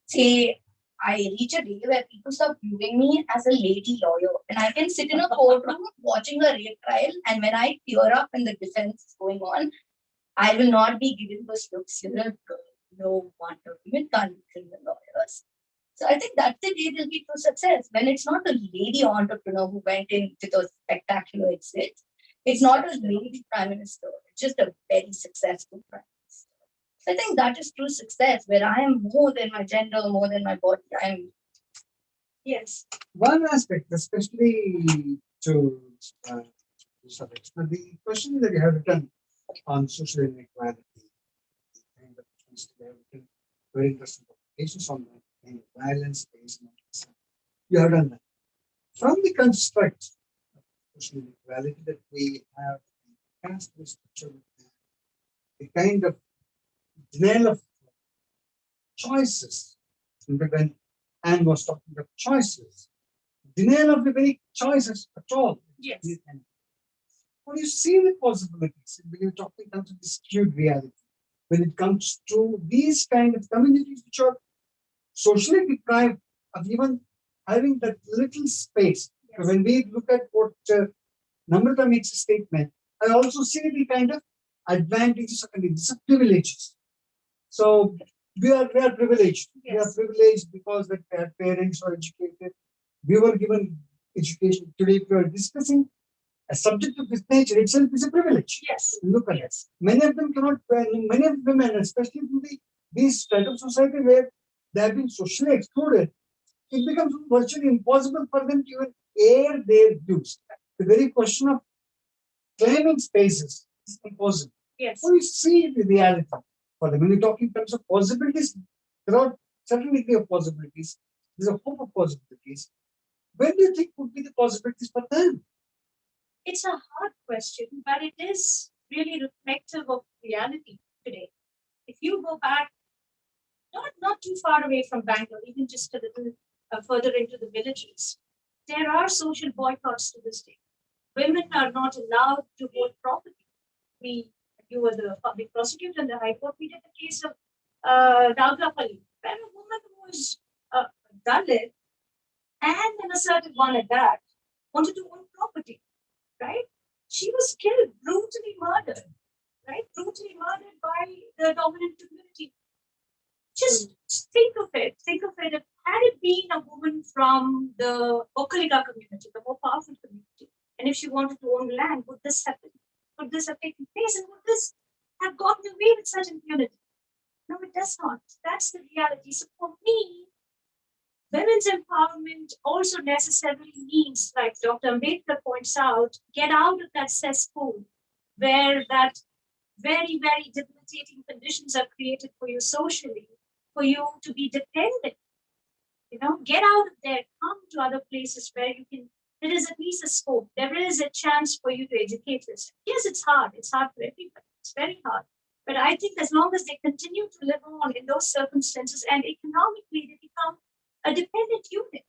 Speaker 3: say, I reach a day where people start viewing me as a lady lawyer and I can sit in a courtroom watching a rape trial, and when I tear up and the defense is going on, I will not be given those looks. You're a girl, no wonder women can't be criminal lawyers. So I think that's the day they'll be true success. When it's not a lady entrepreneur who went in with a spectacular exit, it's not a lady prime minister, it's just a very successful prime minister. So I think that is true success, where I am more than my gender, more than my body. I am.
Speaker 4: Yes.
Speaker 2: One aspect, especially to subjects, but the question that you have written on social inequality, and the questions that you have written, very interesting publications on that, and violence based on this. You have done that. From the construct of social inequality that we have cast this picture with the kind of denial of choices. When Anne was talking about choices, denial of the very choices at all.
Speaker 4: Yes.
Speaker 2: When you see the possibilities, when you talk in terms of the skewed reality, when it comes to these kind of communities which are socially deprived of even having that little space.
Speaker 4: Yes.
Speaker 2: So when we look at what Namrata makes a statement, I also see the kind of advantages of communities, of privileges. So we are privileged.
Speaker 4: Yes.
Speaker 2: We are privileged because that our parents were educated. We were given education. Today we are discussing a subject of this nature itself is a privilege.
Speaker 4: Yes.
Speaker 2: Look at
Speaker 4: Yes.
Speaker 2: it. Many of them cannot, many of women, especially in these strata of society where they have been socially excluded, it becomes virtually impossible for them to even air their views. The very question of claiming spaces is impossible.
Speaker 4: Yes.
Speaker 2: So you see the reality for them. When you talk in terms of possibilities, there are certain degree of possibilities. There's a hope of possibilities. When do you think would be the possibilities for them?
Speaker 4: It's a hard question, but it is really reflective of reality today. If you go back, not too far away from Bangalore, even just a little further into the villages, there are social boycotts to this day. Women are not allowed to hold property. You were the public prosecutor in the High Court. We did the case of Daglapalli, where a woman who was Dalit and an assertive one at that wanted to own property, right? She was killed, brutally murdered, right? Brutally murdered by the dominant community. Just think of it. Think of it. Had it been a woman from the Okalika community, the more powerful community, and if she wanted to own land, would this happen? Would this have taken place? And would this have gotten away with such impunity? No, it does not. That's the reality. So for me, women's empowerment also necessarily means, like Dr. Ambedkar points out, get out of that cesspool where that very, very debilitating conditions are created for you socially, for you to be dependent. Get out of there, come to other places where you can, there is at least a scope, there is a chance for you to educate yourself. Yes, it's hard for everybody, it's very hard. But I think as long as they continue to live on in those circumstances and economically they become a dependent unit,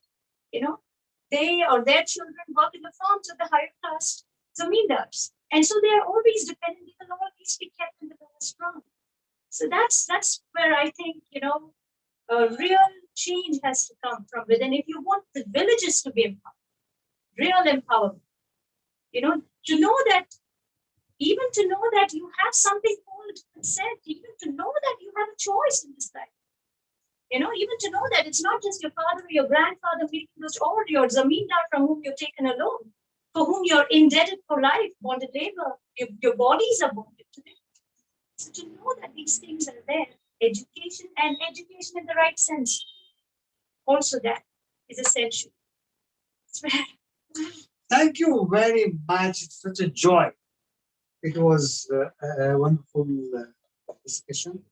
Speaker 4: they or their children work in the farms of the higher caste zamindars. And so they are always dependent, they will always be kept in the lowest rung. So that's where I think, a real change has to come from within. If you want the villages to be empowered, real empowerment, to know that you have something called consent, even to know that you have a choice in this life. Even to know that it's not just your father or your grandfather making those, or your zamindar from whom you're taken a loan, for whom you're indebted for life, bonded labor, your bodies are bonded to them. So to know that these things are there, education in the right sense, also that is essential.
Speaker 2: Thank you very much. It's such a joy. It was a wonderful discussion.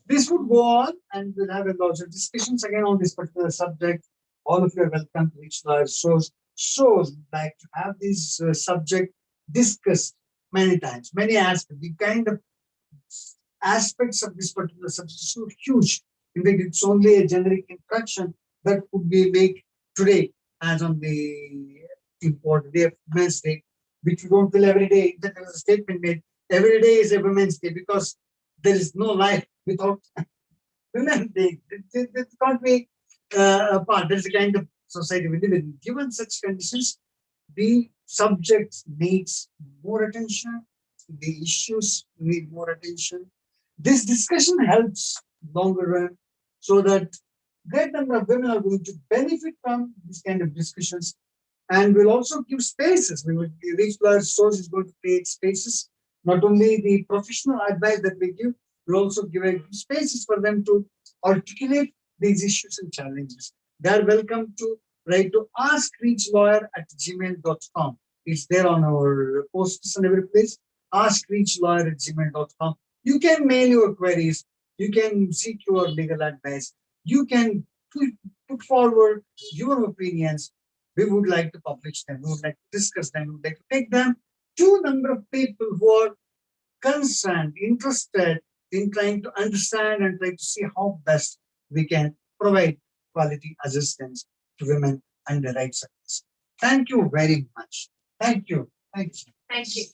Speaker 2: This would go on, and we'll have a lot of discussions again on this particular subject. All of you are welcome to ReachLawyer shows. We'd like to have this subject discussed many times, many aspects. The kind of aspects of this particular subject is so huge. In fact, it's only a generic introduction that could be made today, as on the important day of Women's Day, which we don't feel every day. That was a statement made. Every day is a Women's Day because there is no life without Women's Day. It can't be a part. There's a kind of society we live in. Given such conditions, the subject needs more attention. The issues need more attention. This discussion helps longer run so that great number of women are going to benefit from this kind of discussions, and will also give spaces. We will ReachLawyer source is going to create spaces. Not only the professional advice that we give, we'll also give spaces for them to articulate these issues and challenges. They are welcome to write to askreachlawyer@gmail.com. It's there on our posts and every place. Askreachlawyer@gmail.com. You can mail your queries. You can seek your legal advice. You can put forward your opinions. We would like to publish them. We would like to discuss them. We would like to take them to a number of people who are concerned, interested in trying to understand and try to see how best we can provide quality assistance to women and their rights. Thank you very much. Thank you. Thank you.
Speaker 4: Thank you.